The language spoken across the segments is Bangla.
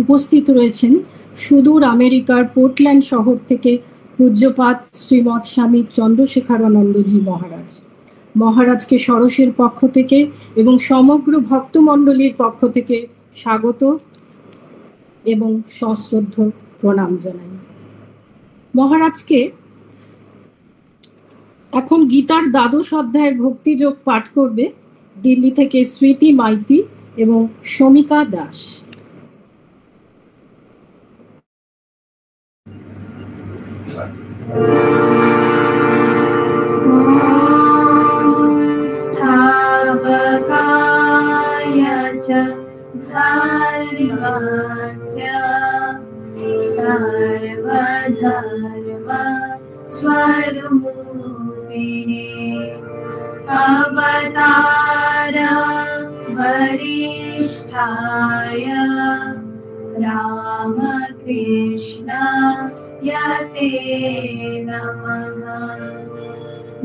উপস্থিত রয়েছেন সুদূর আমেরিকার পোর্টল্যান্ড শহর থেকে পূজ্যপাদ শ্রীমৎ স্বামী চন্দ্রশেখরানন্দজি মহারাজ। মহারাজকে সরসের পক্ষ থেকে এবং সমগ্র ভক্তমণ্ডলীর পক্ষ থেকে স্বাগত এবং সশ্রদ্ধ প্রণাম জানাই। মহারাজকে এখন গীতার দ্বাদশ অধ্যায়ের ভক্তিযোগ পাঠ করবে দিল্লি থেকে স্মৃতি মাইতি এবং শমিকা দাস। स्वरूपिणे अवतार वरिष्ठाय रामकृष्ण यते नमः।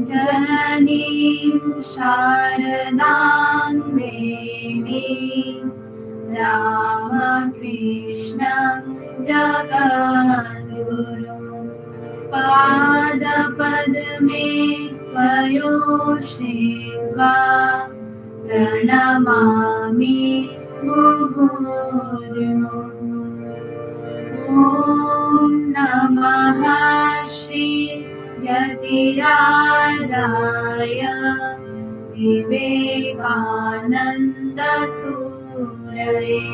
जननीं शारदां देवीं रामकृष्णं जगद्गुरुं पादपद्मे पयोश्रित्वा प्रणमामि मुहुर्मुहुः। ॐ नमः श्री यतिराजाय विवेकानन्द सूरये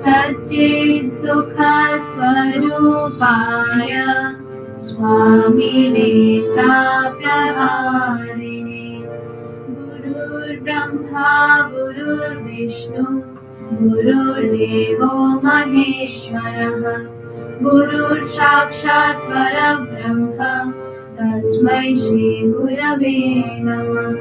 सच्चित्सुखस्वरूपाय स्वामिने ताप्रहारिणे गुरुर्ब्रह्मा गुरुर्विष्णु गुरुर्देवो महेश्वरः गुरुर्साक्षात् परब्रह्म तस्मै श्री गुरवे नमः।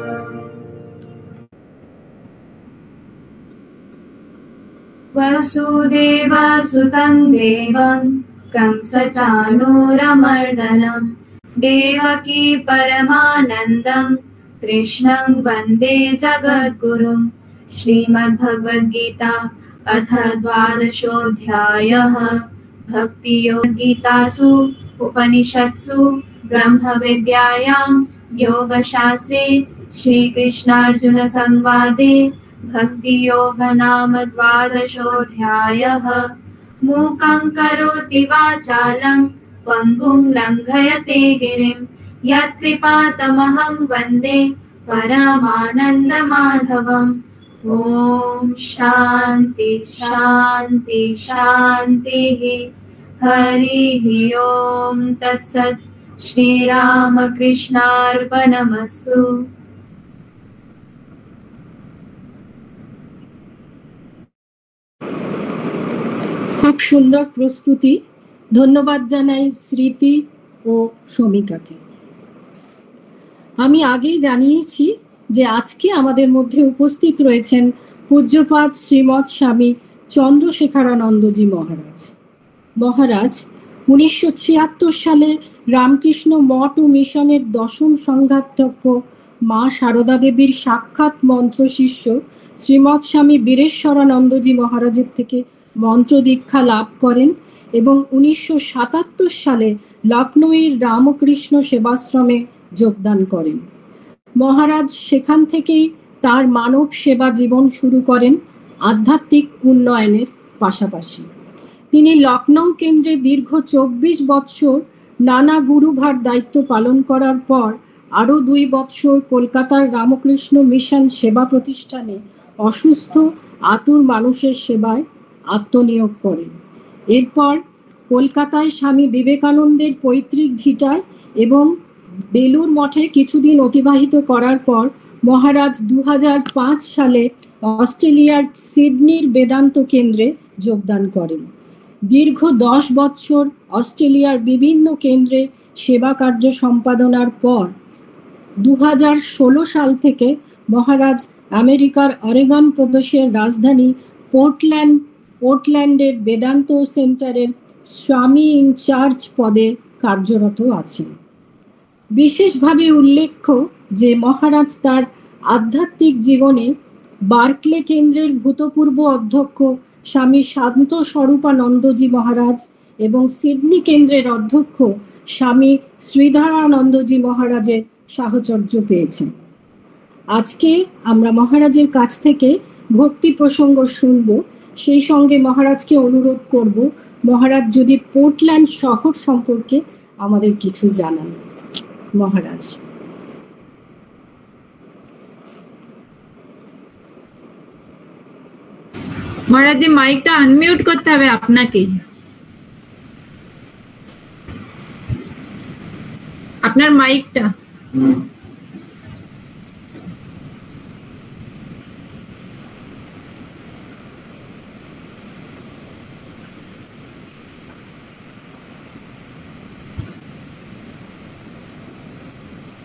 वसुदेवसुतं देवं कंसचाणूरमर्दनं देवकी परमानन्दं कृष्णं वन्दे जगद्गुरुं। श्रीमद्भगवद्गीता अथ द्वादशोऽध्यायः। भक्तियोगगीतासु उपनिषत्सु ब्रह्मविद्यायां योगशास्त्रे श्रीकृष्णार्जुनसंवादे भक्तियोग नाम द्वादशोऽध्यायः। मूकं करोति वाचालं पङ्गुं लङ्घयते गिरिं यत्कृपातमहं वन्दे परमानन्दमाधवम्। ॐ शान्ति शान्ति शान्तिः। हरिः ओम तत्सत्। श्रीरामकृष्णार्पणमस्तु। খুব সুন্দর প্রস্তুতি। ধন্যবাদ জানাই স্মৃতি ও শমিকাকে। আমি আগেই জানিয়েছি যে আজকে আমাদের মধ্যে উপস্থিত রয়েছেন পূজ্যপাদ শ্রীমৎ স্বামী চন্দ্রশেখরানন্দজি মহারাজ। মহারাজ 1976 সালে রামকৃষ্ণ মঠ ও মিশনের দশম সংঘাধ্যক্ষ মা সারদা দেবীর সাক্ষাৎ মন্ত্র শিষ্য শ্রীমৎ স্বামী বীরেশ্বরানন্দজি মহারাজের থেকে মন্ত্র দীক্ষা লাভ করেন এবং 1977 সালে লখনৌয়ের রামকৃষ্ণ সেবাশ্রমে যোগদান করেন। মহারাজ সেখান থেকেই তার মানব সেবা জীবন শুরু করেন আধ্যাত্মিক উন্নয়নের পাশাপাশি। তিনি লখনৌ কেন্দ্রে দীর্ঘ 24 বৎসর নানা গুরুভার দায়িত্ব পালন করার পর আরও 2 বৎসর কলকাতার রামকৃষ্ণ মিশন সেবা প্রতিষ্ঠানে অসুস্থ আতুর মানুষের সেবায় আত্মনিয়োগ করেন। এরপর কলকাতায় স্বামী বিবেকানন্দের পৈতৃক ভিটায় এবং বেলুর মঠে কিছুদিন অতিবাহিত করার পর মহারাজ 2005 সালে অস্ট্রেলিয়ার সিডনির বেদান্ত কেন্দ্রে যোগদান করেন। দীর্ঘ 10 বৎসর অস্ট্রেলিয়ার বিভিন্ন কেন্দ্রে সেবা কার্য সম্পাদনার পর 2016 সাল থেকে মহারাজ আমেরিকার অরেগন প্রদেশের রাজধানী পোর্টল্যান্ডের বেদান্ত সেন্টারের স্বামী ইনচার্জ পদে কার্যরত আছেন। বিশেষভাবে উল্লেখ্য যে মহারাজ তার আধ্যাত্মিক জীবনে বার্কলে কেন্দ্রের ভূতপূর্ব অধ্যক্ষ স্বামী শান্ত স্বরূপানন্দজি মহারাজ এবং সিডনি কেন্দ্রের অধ্যক্ষ স্বামী শ্রীধরানন্দজি মহারাজের সাহচর্য পেয়েছেন। আজকে আমরা মহারাজের কাছ থেকে ভক্তি প্রসঙ্গ শুনব। সেই সঙ্গে মহারাজকে অনুরোধ করব মহারাজ যদি পোর্টল্যান্ড শহর সম্পর্কে আমাদের কিছু জানান। মহারাজ। মহারাজ, মাইকটা আনমিউট করতে হবে আপনাকে। আপনার মাইকটা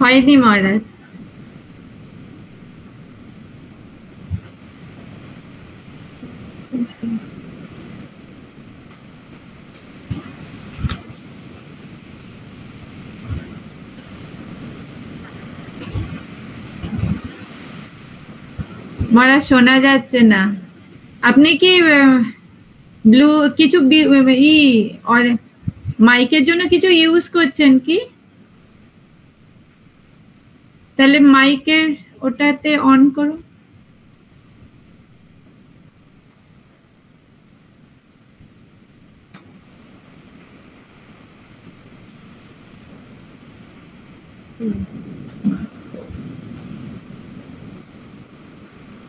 হয়নি মহারাজ। মহারাজ শোনা যাচ্ছে না। আপনি কি ব্লু কিছু মাইকের জন্য কিছু ইউজ করছেন কি? তাহলে মাইকের ওটাতে অন করো।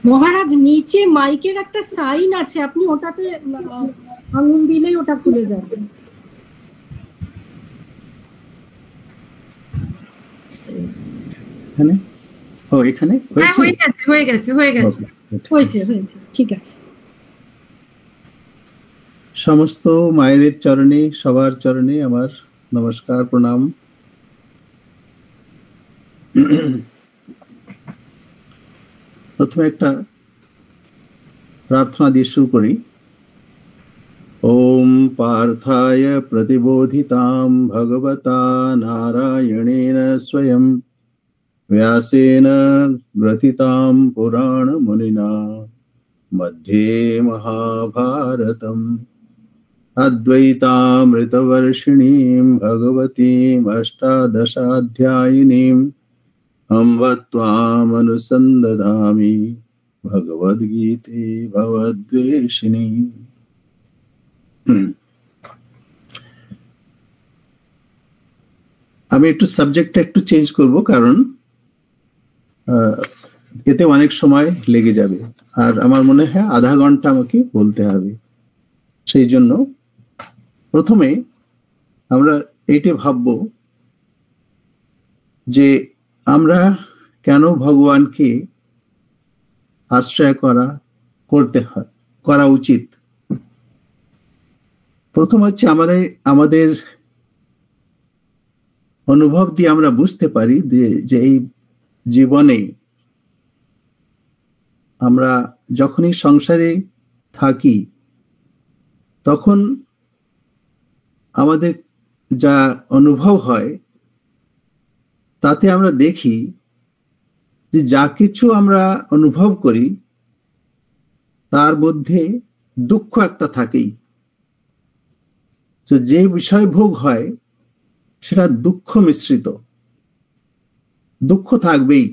মহারাজ নিচে মাইকের একটা সাইন আছে, আপনি ওটাতে আঙুল দিলেই ওটা খুলে যাবে। এখানে এখানে হয়েছে ঠিক আছে। সমস্ত মায়েদের চরণে, সবার চরণে আমার নমস্কার, প্রণাম। প্রথমে একটা প্রার্থনা দিয়ে শুরু করি। ওম পার্থায় প্রতিবোধিতাম ভগবতা নারায়ণেন স্বয়ং व्यासेन ग्रथितां पुराण मुनिना मध्ये महाभारतम् अद्वैतामृतवर्षिणीं भगवतीम् अष्टादशाध्यायिनीम् अम्ब त्वामनुसन्दधामि भगवद्गीते भवद्वेषिणी। আমি একটু সাবজেক্টটা একটু চেঞ্জ করব, কারণ এতে অনেক সময় লেগে যাবে, আর আমার মনে হয় আধা ঘন্টা আমাকে বলতে হবে। সেই জন্য প্রথমে আমরা এইটা ভাববো যে আমরা কেন ভগবানকে আশ্রয় করা উচিত। প্রথম হচ্ছে আমাদের অনুভব দিয়ে আমরা বুঝতে পারি যে এই জীবনে আমরা যখনই সংসারে থাকি তখন আমাদের যা অনুভব হয় তাতে আমরা দেখি যে যা কিছু আমরা অনুভব করি তার মধ্যে দুঃখ একটা থাকেই। তো যে বিষয় ভোগ হয় সেটা দুঃখ মিশ্রিত, দুঃখ থাকবেই।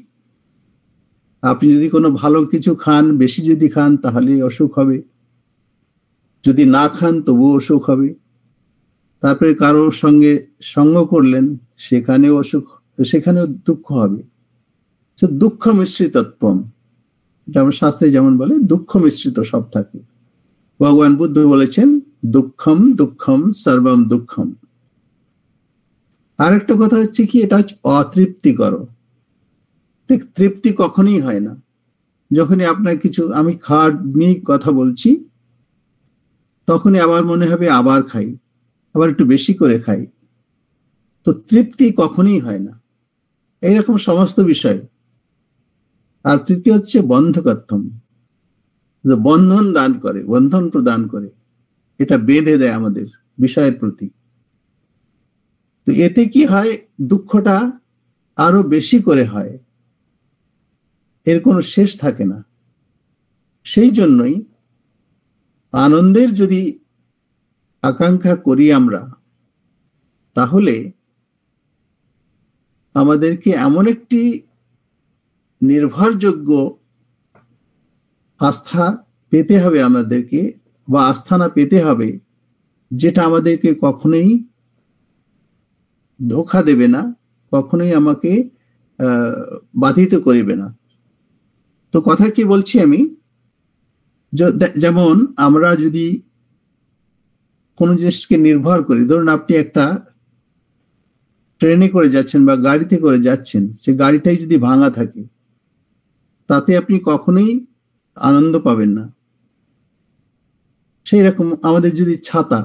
আপনি যদি কোনো ভালো কিছু খান, বেশি যদি খান তাহলে অসুখ হবে, যদি না খান তবুও অসুখ হবে। তারপরে কারোর সঙ্গে সঙ্গ করলেন, সেখানেও অসুখ, সেখানেও দুঃখ হবে। তো দুঃখ মিশ্রিতত্বম, এটা আমার শাস্ত্রে যেমন বলে দুঃখ মিশ্রিত সব থাকে। ভগবান বুদ্ধ বলেছেন দুঃখম দুঃখম সর্বম দুঃখম। আরেকটা কথা হচ্ছে কি, এটা হচ্ছে অতৃপ্তিকর। তৃপ্তি কখনই হয় না। যখনই আপনার কিছু, আমি খাওয়ার নিয়ে কথা বলছি, তখনই আবার মনে হবে আবার খাই, আবার একটু বেশি করে খাই। তো তৃপ্তি কখনই হয় না এইরকম সমস্ত বিষয়। আর তৃতীয় হচ্ছে বন্ধকত্বম, বন্ধন প্রদান করে, এটা বেঁধে দেয় আমাদের বিষয়ের প্রতি। তো এতে কি হয়, দুঃখটা আরো বেশি করে হয়, এর কোনো শেষ থাকে না। সেই জন্যই আনন্দের যদি আকাঙ্ক্ষা করি আমরা, তাহলে আমাদেরকে এমন একটি নির্ভরযোগ্য আস্থা পেতে হবে আমাদেরকে, বা আস্থানা পেতে হবে, যেটা আমাদেরকে কখনোই ধোঁকা দেবে না, কখনোই আমাকে বাধিত করিবে না। তো কথা কি বলছি আমি, যেমন আমরা যদি কোনো জিনিসকে নির্ভর করি, ধরুন আপনি একটা ট্রেনে করে যাচ্ছেন বা গাড়িতে করে যাচ্ছেন, সে গাড়িটাই যদি ভাঙা থাকে, তাতে আপনি কখনোই আনন্দ পাবেন না। সেই রকম আমাদের যদি ছাতা,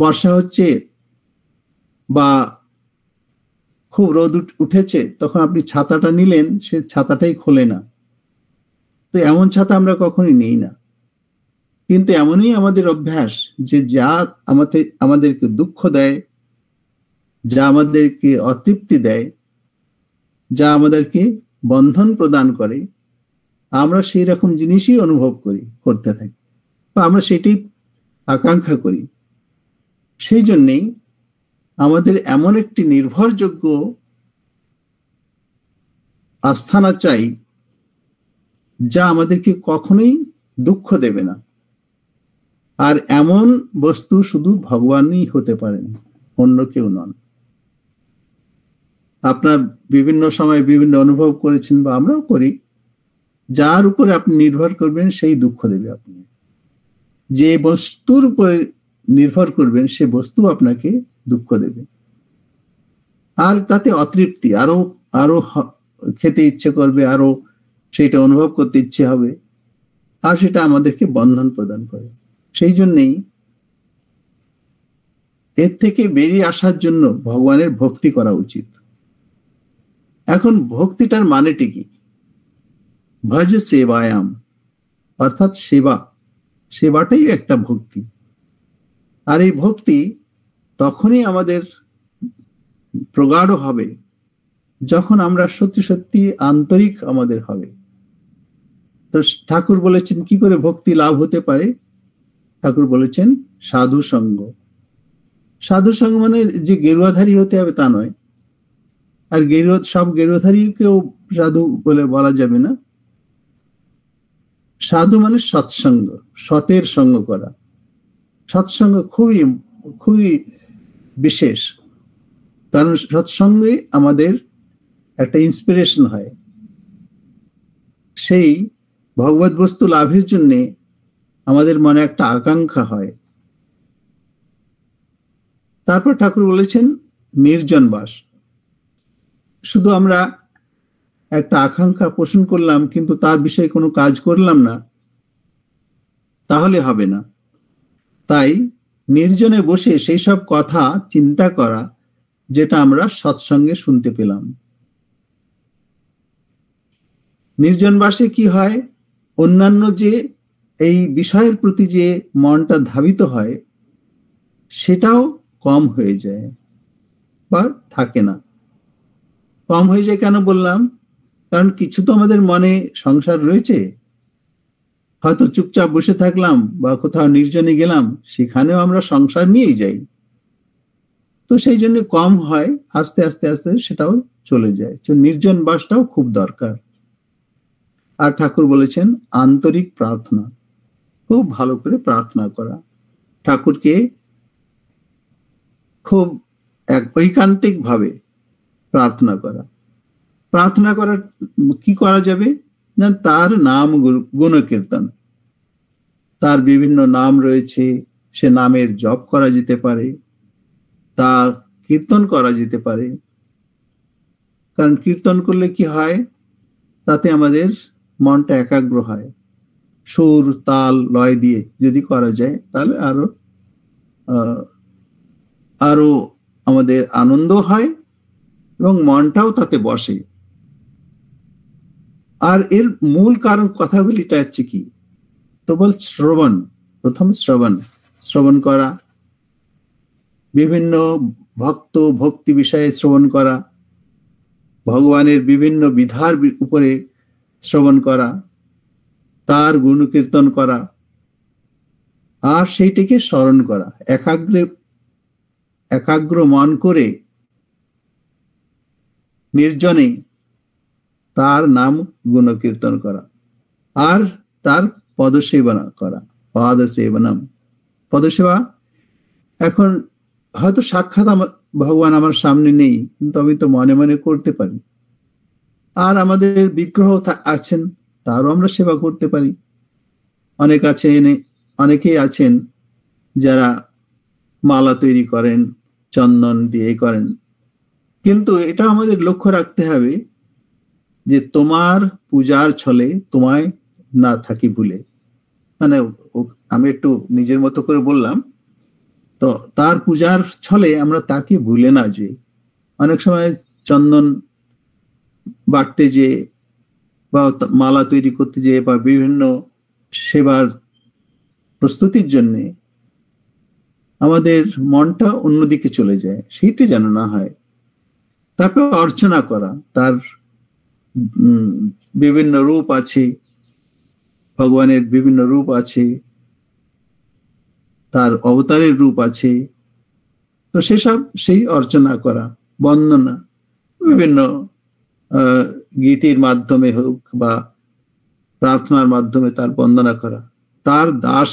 বর্ষা হচ্ছে বা খুব রোদ উঠেছে, তখন আপনি ছাতাটা নিলেন, সে ছাতাটাই খোলে না। তো এমন ছাতা আমরা কখনোই নেই না। কিন্তু এমনই আমাদের অভ্যাস যে যা আমাদেরকে দুঃখ দেয়, যা আমাদেরকে অতৃপ্তি দেয়, যা আমাদেরকে বন্ধন প্রদান করে, আমরা সেই রকম জিনিসই অনুভব করতে থাকি, বা আমরা সেটাই আকাঙ্ক্ষা করি। সেই জন্যেই আমাদের এমন একটি নির্ভরযোগ্য আস্থানা চাই, যা আমাদেরকে কখনোই দুঃখ দেবে না। আর এমন বস্তু শুধু ভগবানই হতে পারেন, অন্য কেউ নন। আপনার বিভিন্ন সময় বিভিন্ন অনুভব করেছেন, বা আমরাও করি, যার উপরে আপনি নির্ভর করবেন সেই দুঃখ দেবে আপনি। যে বস্তুর উপরে নির্ভর করবেন সে বস্তু আপনাকে দুঃখ দেবে, আর তাতে অতৃপ্তি, আরো আরো খেতে ইচ্ছে করবে, আরো সেটা অনুভব করতে ইচ্ছে হবে, আর সেটা আমাদেরকে বন্ধন প্রদান করে। সেই জন্যেই এর থেকে বেরিয়ে আসার জন্য ভগবানের ভক্তি করা উচিত। এখন ভক্তিটার মানেটি কি? ভজ সেবায়াম, অর্থাৎ সেবাটাই একটা ভক্তি। আর এই ভক্তি তখনই আমাদের প্রগাঢ় হবে যখন আমরা সত্যি সত্যি আন্তরিক আমাদের হবে। তো ঠাকুর বলেছেন কি করে ভক্তি লাভ হতে পারে? ঠাকুর বলেছেন সাধু সঙ্গ। সাধু সঙ্গ মানে যে গেরুয়াধারী হতে হবে তা নয়, আর সব গেরুয়াধারীকেও সাধু বলে বলা যাবে না। সাধু মানে সৎসঙ্গ, সতের সঙ্গ করা। সৎসঙ্গ খুবই খুবই বিশেষ, কারণ সৎসঙ্গে আমাদের একটা ইন্সপিরেশন হয়, সেই ভগবত বস্তু লাভের জন্যে আমাদের মনে একটা আকাঙ্ক্ষা হয়। তারপর ঠাকুর বলেছেন নির্জন বাস। শুধু আমরা একটা আকাঙ্ক্ষা পোষণ করলাম কিন্তু তার বিষয়ে কোনো কাজ করলাম না, তাহলে হবে না। তাই নির্জনে বসে সেই সব কথা চিন্তা করা যেটা আমরা সৎসঙ্গে শুনতে পেলাম। নির্জন বাসে কি হয়, অন্যান্য যে এই বিষয়ের প্রতি যে মনটা ধাবিত হয় সেটাও কম হয়ে যায় বা থাকে না। কম হয়ে যায় কেন বললাম? কারণ কিছু তো আমাদের মনে সংসার রয়েছে, হয়তো চুপচাপ বসে থাকলাম বা কোথাও নির্জনে গেলাম, সেখানেও আমরা সংসার নিয়েই যাই। তো সেই জন্য কম হয়, আস্তে আস্তে আস্তে সেটাও চলে যায়। তো নির্জন বাসটাও খুব দরকার। আর ঠাকুর বলেছেন আন্তরিক প্রার্থনা, খুব ভালো করে প্রার্থনা করা, ঠাকুরকে খুব ঐকান্তিক ভাবে প্রার্থনা করা। প্রার্থনা করার কি করা যাবে না, তার নাম গুণকীর্তন। তার বিভিন্ন নাম রয়েছে, সে নামের জপ করা যেতে পারে, তা কীর্তন করা যেতে পারে। কারণ কীর্তন করলে কি হয়, তাতে আমাদের মনটা একাগ্র হয়। সুর তাল লয় দিয়ে যদি করা যায় তাহলে আরো আমাদের আনন্দ হয় এবং মনটাও তাতে বসে। আর এর মূল কারণ কথাগুলিটা হচ্ছে কি, তো বল শ্রবণ। প্রথম শ্রবণ করা, বিভিন্ন ভক্তি বিষয়ে শ্রবণ করা, ভগবানের বিভিন্ন বিধার উপরে শ্রবণ করা, তার গুণকীর্তন করা, আর সেইটিকে স্মরণ করা, একাগ্র মন করে নির্জনে তার নাম গুণকীর্তন করা, আর তার পদসেবনা করা। পাদসেবনম, পদসেবা। এখন হয়তো সাক্ষাৎ ভগবান আমার সামনে নেই, কিন্তু আমি তো মনে মনে করতে পারি। আর আমাদের বিগ্রহ আছেন, তারও আমরা সেবা করতে পারি। অনেকেই আছেন যারা মালা তৈরি করেন, চন্দন দিয়ে করেন। কিন্তু এটা আমাদের লক্ষ্য রাখতে হবে যে তোমার পূজার ছলে তোমায় না থাকি ভুলে। মানে আমি একটু নিজের মতো করে বললাম, তো তার পূজার ছলে আমরা তাকে ভুলে না যে। অনেক সময় চন্দন বাটতে যে বা মালা তৈরি করতে যে বা বিভিন্ন সেবার প্রস্তুতির জন্য আমাদের মনটা অন্যদিকে চলে যায়, সেইটি যেন না হয়। তারপর অর্চনা করা, তার বিভিন্ন রূপ আছে, ভগবানের বিভিন্ন রূপ আছে, তার অবতারের রূপ আছে, তো সেই অর্চনা করা, বন্দনা, বিভিন্ন গীতির মাধ্যমে হোক বা প্রার্থনার মাধ্যমে তার বন্দনা করা, তার দাস,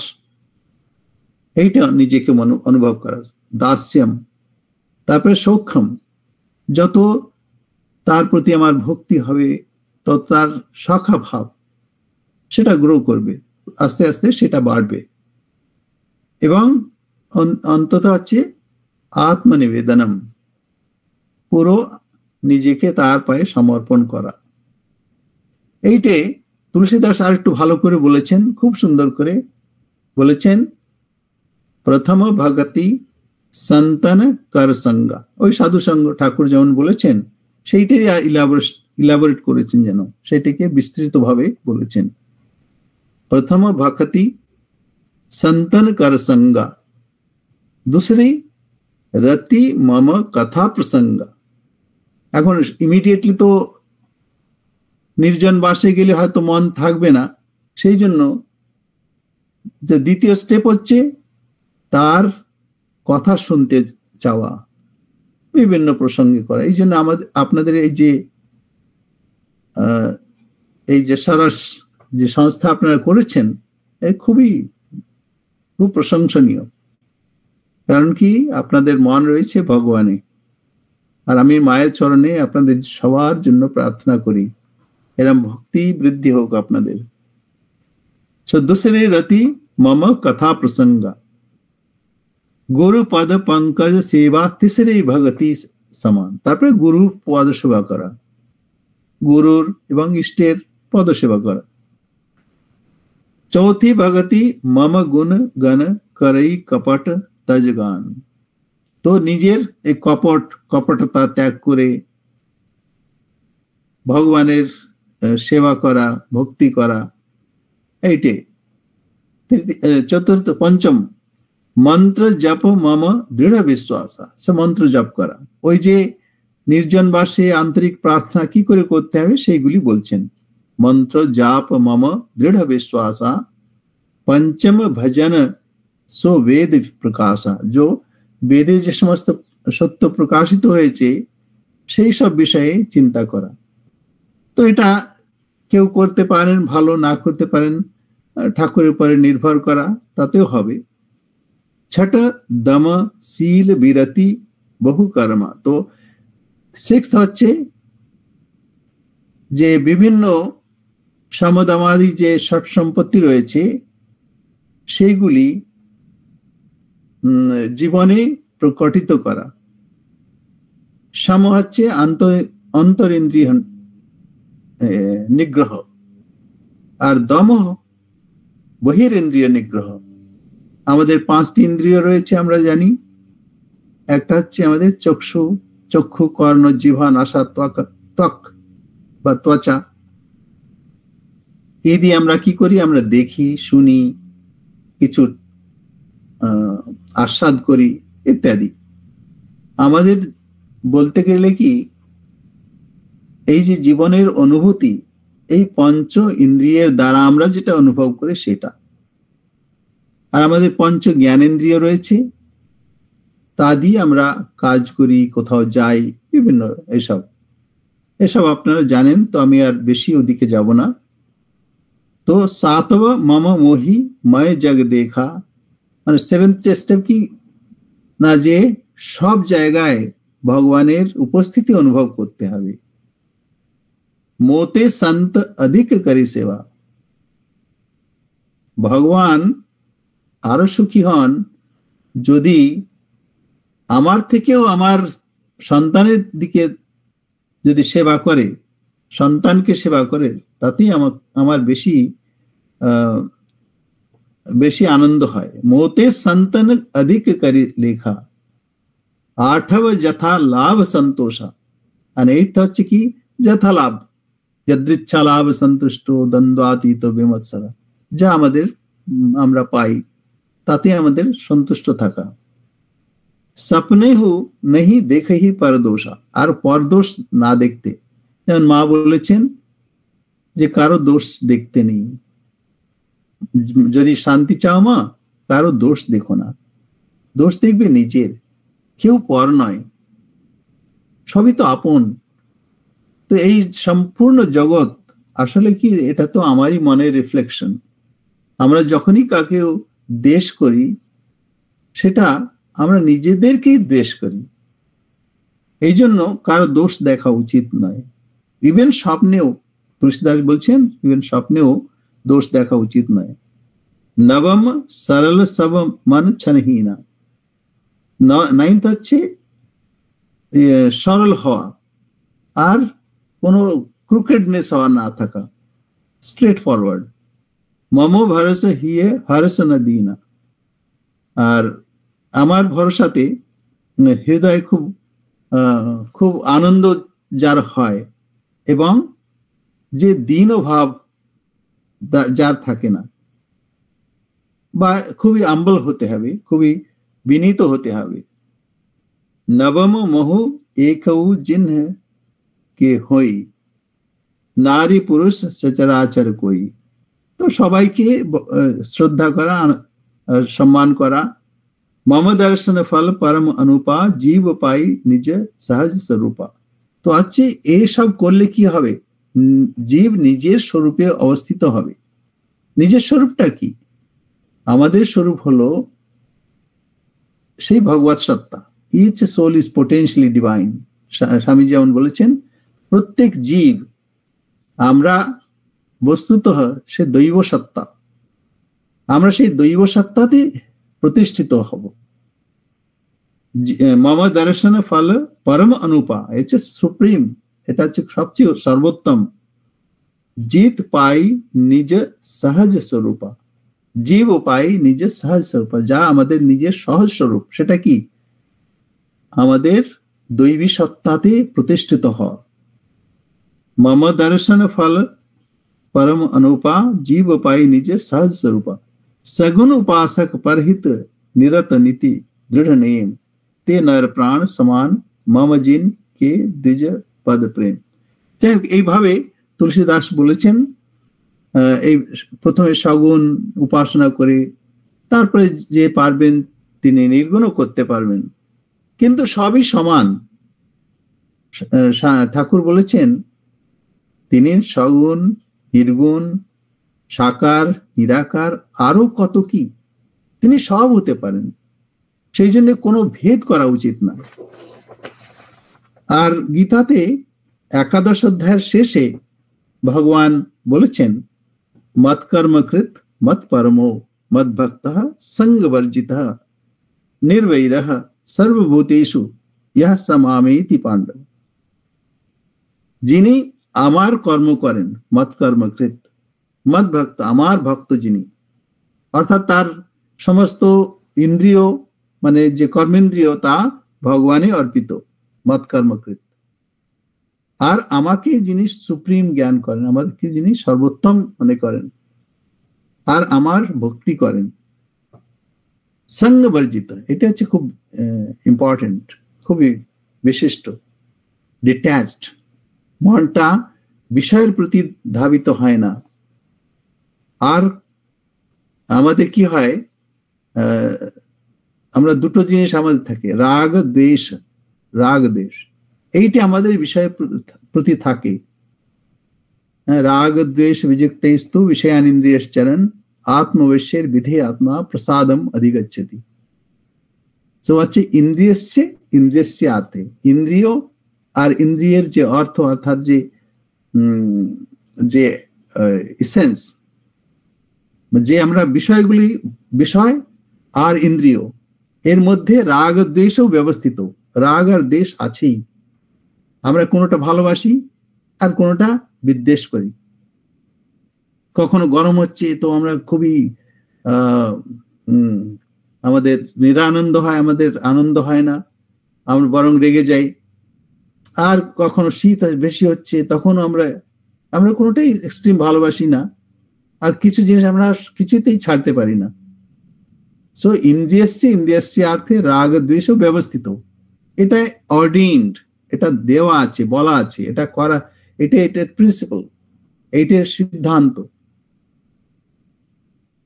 এইটা নিজেকে অনুভব করা, দাস্যম। তারপরে সৌখ্যম, যত তার প্রতি আমার ভক্তি হবে তত তার সখা ভাব সেটা গ্রো করবে, আস্তে আস্তে সেটা বাড়বে। এবং অন্তত হচ্ছে আত্মনিবেদনম, পুরো নিজেকে তার পায়ে সমর্পণ করা। এইটে তুলসীদাস আর একটু ভালো করে বলেছেন, খুব সুন্দর করে বলেছেন, প্রথম ভগতি সন্তন কর সঙ্গা। ওই সাধু সঙ্গ ঠাকুর যেমন বলেছেন সেইটাই ইলাবোরেট করেছেন, যেন সেটাকে বিস্তৃত ভাবে বলেছেন। প্রথম ভক্তি संतन कर संगा, दूसरी रति मम कथा प्रसंग। এখন ইমিডিয়েটলি তো নির্জন বাসে গেলে হয়তো মন থাকবে না, সেই জন্য যে দ্বিতীয় স্টেপ হচ্ছে তার কথা শুনতে চাওয়া, বিভিন্ন প্রসঙ্গে করা। এই জন্য আপনাদের এই যে সারস যে সংস্থা আপনারা করেছেন, খুব প্রশংসনীয়। কারণ কি, আপনাদের মন রয়েছে ভগবানে। আর আমি মায়ের চরণে আপনাদের সবার জন্য প্রার্থনা করি এরম ভক্তি বৃদ্ধি হোক আপনাদের। दूसरी रति मम कथा प्रसंगा, गुरु पद पंकज सेवा, तीसरी भगति समान। তারপরে গুরুর পদ সেবা করা, গুরুর এবং ইষ্টের পদ সেবা করা। चौथी भगति मम गुण गण करई कपट तजगान। তো নিজের এই কপটতা ত্যাগ করে ভগবানের সেবা করা, ভক্তি করা, এইটে। চতুর্থ পঞ্চম মন্ত্র জপ মম দৃঢ় বিশ্বাস, সে মন্ত্র জপ করা। ওই যে নির্জন বাসে আন্তরিক প্রার্থনা কি করে করতে হবে সেইগুলি বলছেন। मंत्र जाप मम दृढ़ विश्वासा, पंचम भजन सो वेद प्रकाशा। जो বেদে যে সমস্ত সত্য প্রকাশিত হয়েছে সেই সব বিষয়ে চিন্তা করা। তো এটা কেউ করতে পারেন, ভালো না করতে পারেন, ঠাকুরের উপরে নির্ভর করা, তাতেও হবে। ছট দম শীল বিরতি বহু কর্মা। তো সিক্সথ হচ্ছে যে বিভিন্ন সমদমাদি যে ষট সম্পত্তি রয়েছে সেইগুলি জীবনে প্রকটিত করা। সম হচ্ছে অন্তরিন্দ্রিয় নিগ্রহ, আর দম বহিরিন্দ্রিয় নিগ্রহ। আমাদের 5টি ইন্দ্রিয় রয়েছে আমরা জানি। একটা হচ্ছে আমাদের চক্ষু, কর্ণ, জিহ্বা, নাসা, ত্বক বা ত্বচা। এই দিয়ে আমরা কি করি? আমরা দেখি, শুনি, কিছু আস্বাদ করি ইত্যাদি। আমাদের বলতে গেলে কি, এই যে জীবনের অনুভূতি, এই পঞ্চ ইন্দ্রিয়ের দ্বারা আমরা যেটা অনুভব করি সেটা। আর আমাদের পঞ্চ জ্ঞানেন্দ্রিয় রয়েছে, তা দিয়ে আমরা কাজ করি, কোথাও যাই, বিভিন্ন এসব আপনারা জানেন, তো আমি আর বেশি ওদিকে যাব না। তো সাতব মম মোহি ময় জগ দেখা, মানে সেভেন্থ স্টেপ কি না, যে সব জায়গায় ভগবানের উপস্থিতি অনুভব করতে হবে। মোতে সন্ত অধিক করি সেবা, ভগবান আরো সুখী হন যদি আমার থেকেও আমার সন্তানের দিকে যদি সেবা করে, সন্তানকে সেবা করে, তাতেই আমার বেশি আনন্দ হয়। মোতে সন্তান অধিক করি লেখা, আঠব যথা লাভ সন্তোষা, আর এইটা হচ্ছে কি যথা লাভ, যদৃচ্ছা লাভ সন্তুষ্ট দ্বন্দ্বাতীত বিমৎসরা, যা আমরা পাই তাতে আমাদের সন্তুষ্ট থাকা। সপনে হু নেহি দেখহি পরদোষা, আর পরদোষ না দেখতে, যেমন মা বলেছেন যে কারো দোষ দেখতে নেই, যদি শান্তি চাও মা কারো দোষ দেখো না, দোষ দেখবে নিজের, কেউ পর নয়, সবই তো আপন। তো এই সম্পূর্ণ জগৎ আসলে কি, এটা তো আমারই মনের রিফ্লেকশন। আমরা যখনই কাকেও দ্বেষ করি, সেটা আমরা নিজেদেরকেই দ্বেষ করি। এই জন্য কারো দোষ দেখা উচিত নয়। ইভেন স্বপ্নেও, তুলসীদাস বলছেন, ইভেন স্বপ্নেও দোষ দেখা উচিত নয়। নবম সরল সব মন ছনহীনা, নাইন্থ হচ্ছে সরল হওয়া, আর কোনো ক্রুকেডনেস হওয়া না থাকা, স্ট্রেট ফরওয়ার্ড। মম ভরসা হিয়ে হরস ন দীনা, আর আমার ভরসাতে হৃদয় খুব আনন্দ যার হয়, এবং যে দীন ভাব যার থাকে না, বা খুবই আম্বল হতে হবে, খুবই বিনীত হতে হবে। নবম মোহ একৌ জিন্হ কে হই, নারী পুরুষ সচরাচর কই। তো সবাইকে শ্রদ্ধা করা, সম্মান করা। মম দর্শন ফল পরম অনুপা, জীব পাই নিজ সহজ স্বরূপা। তো আচ্ছা, এইসব করলে কি হবে? জীব নিজের স্বরূপে অবস্থিত হবে। নিজের স্বরূপটা কি? আমাদের স্বরূপ হলো সেই ভগবৎ সত্তা। Each soul is potentially divine. Swami যেমন বলেছেন, প্রত্যেক জীব, আমরা বস্তুত সে দৈব সত্তা, আমরা সেই দৈব সত্তাতে প্রতিষ্ঠিত হব। মম দর্শন ফল পরম অনুপা, এটা সুপ্রিম, এটা হচ্ছে সবচেয়ে সর্বোত্তম। জিত পাই নিজ সহজ স্বরূপা, জীব পাই নিজ সহজ স্বরূপা, যা আমাদের নিজের সহজ স্বরূপ। সেটা কি? আমাদের দৈবী সত্তাতে প্রতিষ্ঠিত হওয়া। মম দর্শন ফল परम अनुपा, जीव पाई निज सहज स्वरूपा। सगुण उपासक परहित निरत नीति दृढ़ नेम, ते नर प्राण समान मम जिन के द्विज पद प्रेम। এইভাবে তুলসীদাস বলেছেন, এই প্রথমে সগুণ উপাসনা করে, তারপরে যে পারবেন তিনি নির্গুণও করতে পারবেন, কিন্তু সবই সমান। ঠাকুর বলেছেন তিনি সগুণ, নির্গুণ, সাকার, নিরাকার, আরো কত কি, তিনি সব হতে পারেন। সেই জন্য কোনো ভেদ করা উচিত না। আর গীতাতে 11 অধ্যায়ের শেষে ভগবান বলেছেন, মত কর্মকৃত মত পরমো মত ভক্ত সঙ্গ বর্জিত নির্বৈর সর্বভূতেষু ইহ সমামেতি পাণ্ডব। যিনি আমার কর্ম করেন, মত কর্মকৃত, মত ভক্ত, আমার ভক্ত যিনি, অর্থাৎ তার সমস্ত ইন্দ্রিয়, মানে যে কর্মেন্দ্রিয়, তা ভগবানে অর্পিত, মত কর্মকৃত। আর আমাকে যিনি সুপ্রিম জ্ঞান করেন, আমাকে যিনি সর্বোত্তম মনে করেন, আর আমার ভক্তি করেন, সঙ্গ বর্জিত। এটা হচ্ছে খুব ইম্পর্টেন্ট, খুবই বিশিষ্ট। ডিট্যাচড, মনটা বিষয়ের প্রতি ধাবিত হয় না। আর আমাদের কি হয়, আমরা দুটো জিনিস আমাদের থাকে, রাগ দ্বেষ, রাগ দ্বেষ, এইটা আমাদের বিষয়ের প্রতি থাকে। রাগ দ্বেষ বিযুক্তস্তু বিষয়ানিন্দ্রিয়শ্চরণ আত্মবশ্যের বিধে আত্মা প্রসাদম অধিগচ্ছতি। তো হচ্ছে ইন্দ্রিয়ার্থে, ইন্দ্রিয় আর ইন্দ্রিয়ের যে অর্থ, অর্থাৎ যে এসেন্স, যে আমরা বিষয়গুলি, বিষয় আর ইন্দ্রিয়, এর মধ্যে রাগ দ্বেষও ব্যবস্থিত। রাগ আর দ্বেষ আছেই। আমরা কোনোটা ভালোবাসি আর কোনোটা বিদ্বেষ করি। কখনো গরম হচ্ছে তো আমরা খুবই আমাদের নিরানন্দ হয়, আমাদের আনন্দ হয় না, আমরা বরং রেগে যাই। আর কখনো শীত বেশি হচ্ছে তখন আমরা কোনোটাই এক্সট্রিম ভালোবাসি না, আর কিছু জিনিস আমরা কিছুতেই ছাড়তে পারি না। সো ইন্দ্রিয়ার্থে রাগ দ্বেষও ব্যবস্থিত। এটা অর্ডিনড, এটা দেওয়া আছে, বলা আছে, এটা করা, এটার প্রিন্সিপাল, এইটার সিদ্ধান্ত।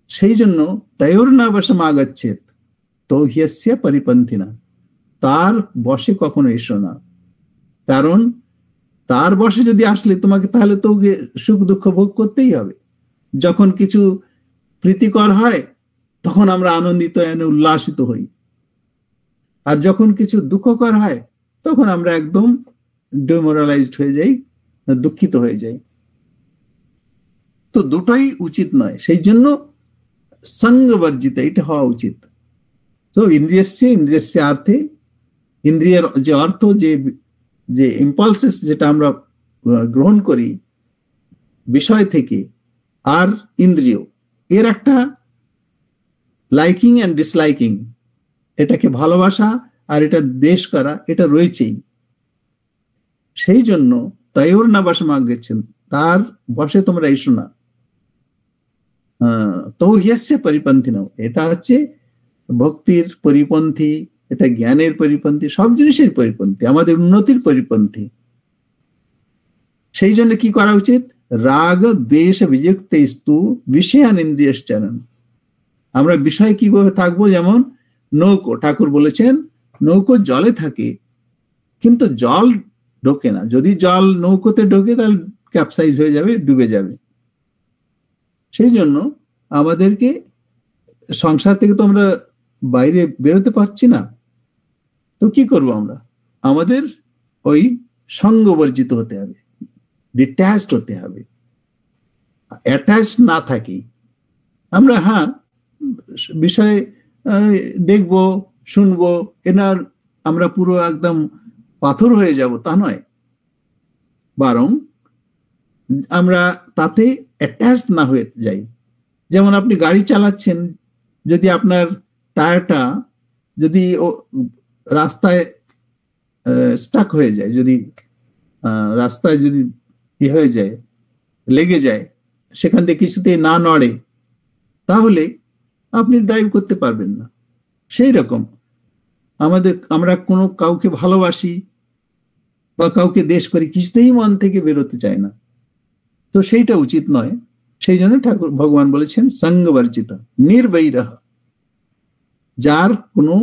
সেই জন্য তয়োর্না বশম আগচ্ছেত তো হিয়স্য পরিপন্থিনা, তার বশে কখনো এসো না। কারণ তার বশে যদি আসলে তোমাকে, তাহলে তো সুখ দুঃখ ভোগ করতেই হবে। যখন কিছু প্রীতিকর হয় তখন আমরা আনন্দিত, উল্লাসিত হই, আর যখন কিছু দুঃখকর হয় তখন আমরা একদম ডিমোরালাইজড হয়ে যাই, দুঃখিত হয়ে যাই। তো দুটোই উচিত নয়, সেই জন্য সঙ্গবর্জিত এটা হওয়া উচিত। তো ইন্দ্রিয়ার্থে, ইন্দ্রিয়ের যে অর্থ, যে ইম্পালসেস যেটা আমরা গ্রহণ করি বিষয় থেকে, আর ইন্দ্রিয়, এর একটা লাইকিং অ্যান্ড ডিসলাইকিং, এটাকে ভালোবাসা আর এটা দ্বেষ করা, এটা রয়েছেই। সেই জন্য তয়োর না বশম আগচ্ছেন, তার বশে তোমরা এসো না। তো হিয়স্য পরিপন্থী নাও, এটা হচ্ছে ভক্তির পরিপন্থী, এটা জ্ঞানের পরিপন্থী, সব জিনিসের পরিপন্থী, আমাদের উন্নতির পরিপন্থী। সেই জন্য কি করা উচিত? রাগ দ্বেষ বিযুক্তস্তু বিষয়ানিন্দ্রিয়শ্চরণ। আমরা বিষয় কিভাবে থাকবো? যেমন নৌকো, ঠাকুর বলেছেন নৌকো জলে থাকে কিন্তু জল ঢোকে না। যদি জল নৌকোতে ঢোকে তাহলে ক্যাপসাইজ হয়ে যাবে, ডুবে যাবে। সেই জন্য আমাদেরকে, সংসার থেকে তো আমরা বাইরে বেরোতে পারছি না, তো কি করব আমরা? আমাদের ওই সঙ্গবর্জিত হতে হবে, ডিট্যাচড হতে হবে, অ্যাটাচড না থাকি। আমরা বিষয় দেখবো, শুনবো, এনার আমরা পুরো একদম পাথর হয়ে যাব তা নয়, বরং আমরা তাতে অ্যাটাচড না হয়ে যাই। যেমন আপনি গাড়ি চালাচ্ছেন, যদি আপনার টায়ারটা যদি রাস্তায় স্টাক হয়ে যায়, যদি রাস্তায় যদি হয়ে যায়, লেগে যায়, সেখান থেকে কিছুতেই না নড়ে, তাহলে আপনি ড্রাইভ করতে পারবেন না। সেই রকম আমরা কোনো কাউকে ভালোবাসি বা কাউকে দেশ করি, কিছুতেই মন থেকে বেরোতে চায় না, তো সেইটা উচিত নয়। সেই জন্য ঠাকুর ভগবান বলেছেন সঙ্গবর্জিতা নির্বৈরহ, যার কোনো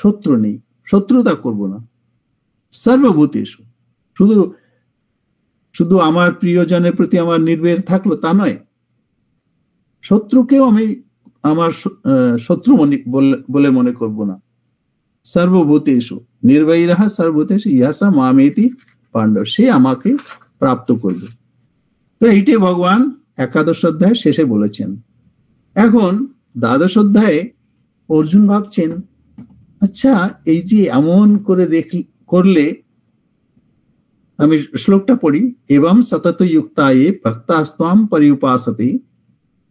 শত্রু নেই, শত্রুতা করব না। সর্বভূতেষু, শুধু আমার প্রিয়জনের প্রতি আমার নির্বৈর থাকলো তা নয়, শত্রুকেও আমি আমার শত্রু বলে মনে করব না। সর্বভূতেষু নির্বৈরহ সর্বভূতেষু ইয়াসা মামেতি পাণ্ডব, সে আমাকে প্রাপ্ত করবে। তো এইটাই ভগবান একাদশ অধ্যায় শেষে বলেছেন। এখন দ্বাদশ অধ্যায়ে অর্জুন ভাবছেন, আচ্ছা এই যে এমন করে করলে, আমি শ্লোকটা পড়ি, এবং সতত যুক্তায়ে ভক্তাস্ত্বাম পরিউপাসতে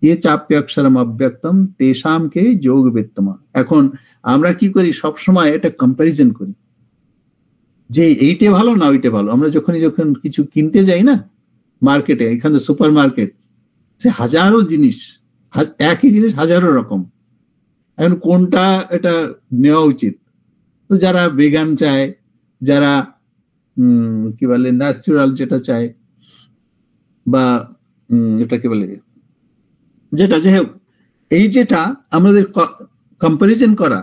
এ চাপ্যাক্ষরম অব্যক্তম তেষাম কে যোগ বিত্তমা। এখন আমরা কি করি? সবসময় এটা কম্প্যারিজন করি যে এইটা ভালো না ওইটা ভালো। আমরা যখন কিছু কিনতে যাই না মার্কেটে, এখানে সুপার মার্কেট, সে হাজারো জিনিস, একই জিনিস হাজারো রকম, এখন কোনটা এটা নেওয়া উচিত? তো যারা ভেগান চায়, যারা কি বলে ন্যাচুরাল যেটা চায়, বা এটা কি বলে যেটা, যাই হোক, এই যেটা আমাদের কম্পারিজন করা,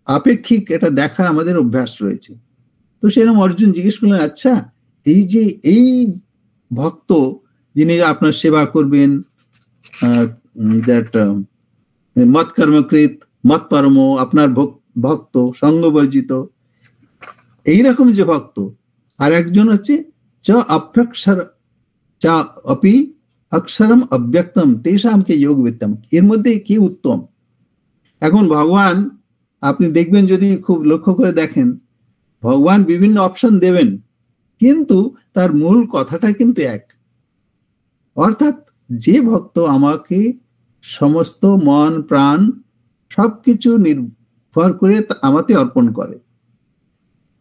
আপেক্ষিক এটা দেখার আমাদের অভ্যাস রয়েছে। তো সেরকম অর্জুন জিজ্ঞেস করলেন, আচ্ছা এই ভক্ত যিনি আপনার সেবা করবেন, মত কর্মকৃত মত পরম, আপনার ভক্ত সঙ্গবর্জিত, এইরকম যে ভক্ত, আর একজন হচ্ছে অপি অক্ষরম অব্যক্তম তেষামকে যোগ বিত্তম, এর মধ্যে কি উত্তম? এখন ভগবান, আপনি দেখবেন যদি খুব লক্ষ্য করে দেখেন, ভগবান বিভিন্ন অপশন দেবেন, কিন্তু তার মূল কথাটা কিন্তু এক। অর্থাৎ যে ভক্ত আমাকে সমস্ত মন প্রাণ সবকিছু নির্ভর করে আমাতে অর্পণ করে,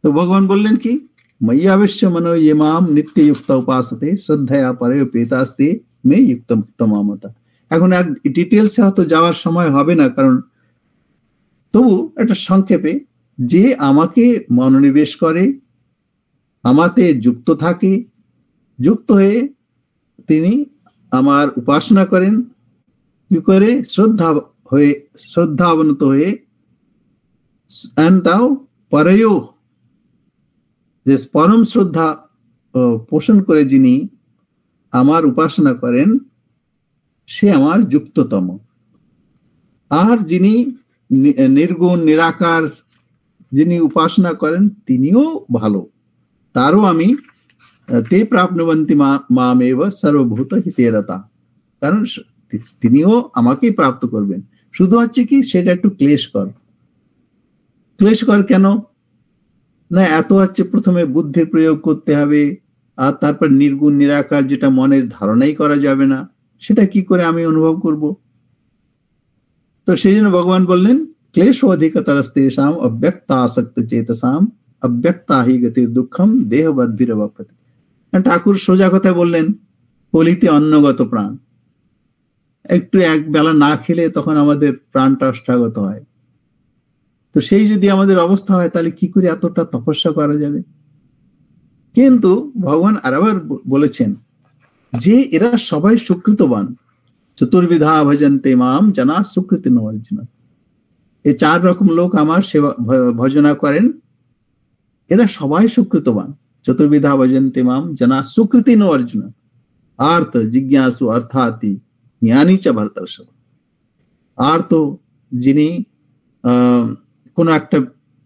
তো ভগবান বললেন কি, ময়্যাবশ্য মনো ইমাম নিত্যযুক্ত উপাসতে শ্রদ্ধয়া পরে পেতাস্তে মে যুক্তমামতা। এখন আর ডিটেলসে হয়তো যাওয়ার সময় হবে না, কারণ তবু একটা সংক্ষেপে, যে আমাকে মনোনিবেশ করে, আমাতে যুক্ত থাকে, যুক্ত হয়ে তিনি আমার উপাসনা করেন, কি করে শ্রদ্ধাবনত হয়ে, তাও পরেও যে পরম শ্রদ্ধা পোষণ করে যিনি আমার উপাসনা করেন, সে আমার যুক্ততম। আর যিনি নির্গুণ নিরাকার যিনি উপাসনা করেন, তিনিও ভালো, তারও আমি তে প্রাপ্নুবন্তি মামেব সর্বভূত হিতেরতা, কারণ তিনিও আমাকেই প্রাপ্ত করবেন। শুধু হচ্ছে কি, সেটা একটু ক্লেশকর কেন না, এত হচ্ছে প্রথমে বুদ্ধির প্রয়োগ করতে হবে, আর তারপর নির্গুণ নিরাকার যেটা মনের ধারণাই করা যাবে না, সেটা কি করে আমি অনুভব করব? তো সেই জন্য ভগবান বললেন, ক্লেশ অধিকতরস্তেষাম অব্যক্তা আসক্ত চেতসাম অব্যক্তা হি গতির দুঃখম দেহবদ্ভিরবপ্যতে। ঠাকুর সোজা কথা বললেন, কলিতে অন্নগত প্রাণ, একটু এক বেলা না খেলে তখন আমাদের প্রাণটা অষ্টাগত হয়। তো সেই যদি আমাদের অবস্থা হয়, তাহলে কি করে এতটা তপস্যা করা যাবে? কিন্তু ভগবান আবার বলেছেন যে এরা সবাই সুকৃতবান, চতুর্বিধা ভজন্তে মাম জানা সুকৃতি অর্জুন। এই 4 রকম লোক আমার সেবা ভজনা করেন, এরা সবাই সুকৃতবান। চতুর্বিধা ভজন্তে মাম জানা সুকৃতি অর্জুন, আর্থ জিজ্ঞাসু অর্থার্থী জ্ঞানী চ ভর্তর্ষব। আর্থ যিনি কোন একটা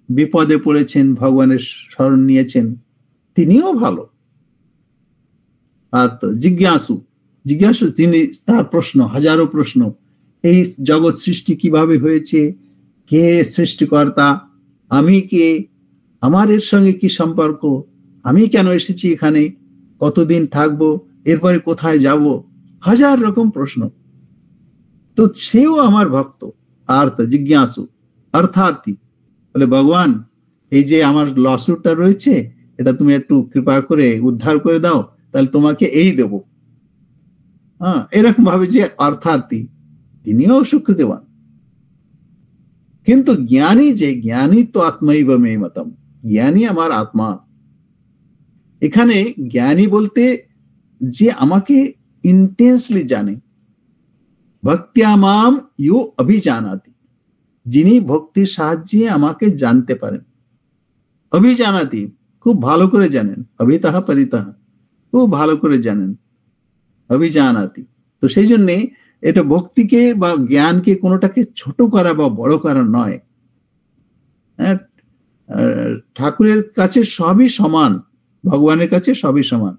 বিপদে পড়েছেন, ভগবানের শরণ নিয়েছেন, তিনিও ভালো। আর তো জিজ্ঞাসু তিনি, তার প্রশ্ন, হাজারো প্রশ্ন, এই জগৎ সৃষ্টি কিভাবে হয়েছে, কে সৃষ্টিকর্তা, আমি কে, আমার এর সঙ্গে কি সম্পর্ক, আমি কেন এসেছি এখানে, কতদিন থাকবো, এরপরে কোথায় যাব, হাজার রকম প্রশ্ন। তো সেও আমার ভক্ত। আর তো জিজ্ঞাসু অর্থার্থী, বলে ভগবান এই যে আমার লসুটটা রয়েছে, এটা তুমি একটু কৃপা করে উদ্ধার করে দাও, তাহলে তোমাকে এই দেব। এরকম ভাবে যে অর্থার্থী, তিনিও সুকৃতিবান। কিন্তু জ্ঞানী তো আত্মাইব মে মতম, জ্ঞানী আমার আত্মা। এখানে জ্ঞানী বলতে যে আমাকে ইন্টেন্সলি জানে, ভক্তিয়া মাম ইউ অভিজানাতি, যিনি ভক্তির সাহায্যে আমাকে জানতে পারেন। অভিজানাতি, খুব ভালো করে জানেন, অভিতাহা পরিতাহা, খুব ভালো করে জানেন, অভিজানাতি। তো সেই জন্যে এটা ভক্তিকে বা জ্ঞানকে কোনোটাকে ছোট করা বা বড় করা নয়। ঠাকুরের কাছে সবই সমান, ভগবানের কাছে সবই সমান।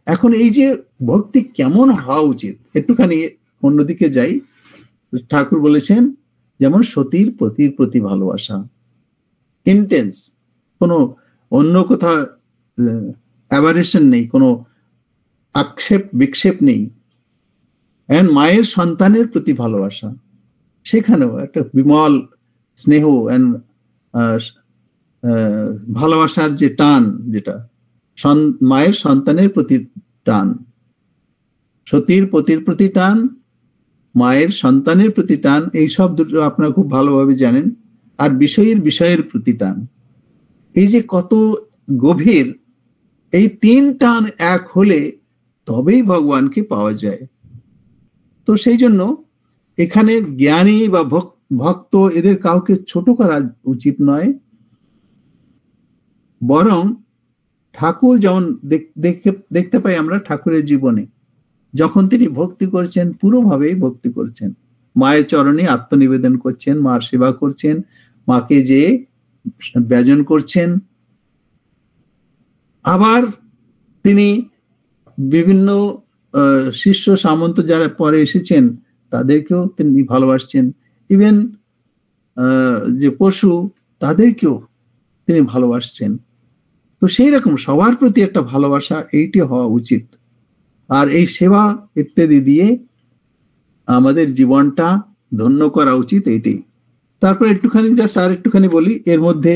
এখন এই যে ভক্তি কেমন হওয়া উচিত, একটুখানি অন্যদিকে যাই। ঠাকুর বলেছেন, যেমন সতীর পতির প্রতি ভালোবাসা, ইন্টেন্স, কোনো অন্য কোথাও অ্যাভারেশন নেই, কোনো আক্ষেপ বিক্ষেপ নেই। মায়ের সন্তানের প্রতি ভালোবাসা, সেখানেও একটা বিমল স্নেহ ভালোবাসার যে টান, যেটা মায়ের সন্তানের প্রতি টান, সতীর পতির প্রতি টান, মায়ের সন্তানের প্রতি টান, এই সব দুটো আপনারা খুব ভালোভাবে জানেন। আর বিষয়ের প্রতি টান, এই যে কত গভীর, এই 3 টান এক হলে তবেই ভগবানকে পাওয়া যায়। তো সেই জন্য এখানে জ্ঞানী বা ভক্ত এদের কাউকে ছোট করা উচিত নয়, বরং ঠাকুর যেমন দেখতে পাই আমরা ঠাকুরের জীবনে, যখন তিনি ভক্তি করছেন পুরোভাবেই ভক্তি করছেন, মায়ের চরণে আত্মনিবেদন করছেন, মার সেবা করছেন, মাকে যে ব্যজন করছেন। আবার তিনি বিভিন্ন শিষ্য সামন্ত যারা পরে এসেছেন তাদেরকেও তিনি ভালোবাসছেন, ইভেন যে পশু তাদেরকেও তিনি ভালোবাসছেন। তো সেই রকম সবার প্রতি একটা ভালোবাসা এইটি হওয়া উচিত। আর এই সেবা ইত্যাদি দিয়ে আমাদের জীবনটা ধন্য করা উচিত, এইটাই। তারপর একটুখানি একটুখানি বলি এর মধ্যে,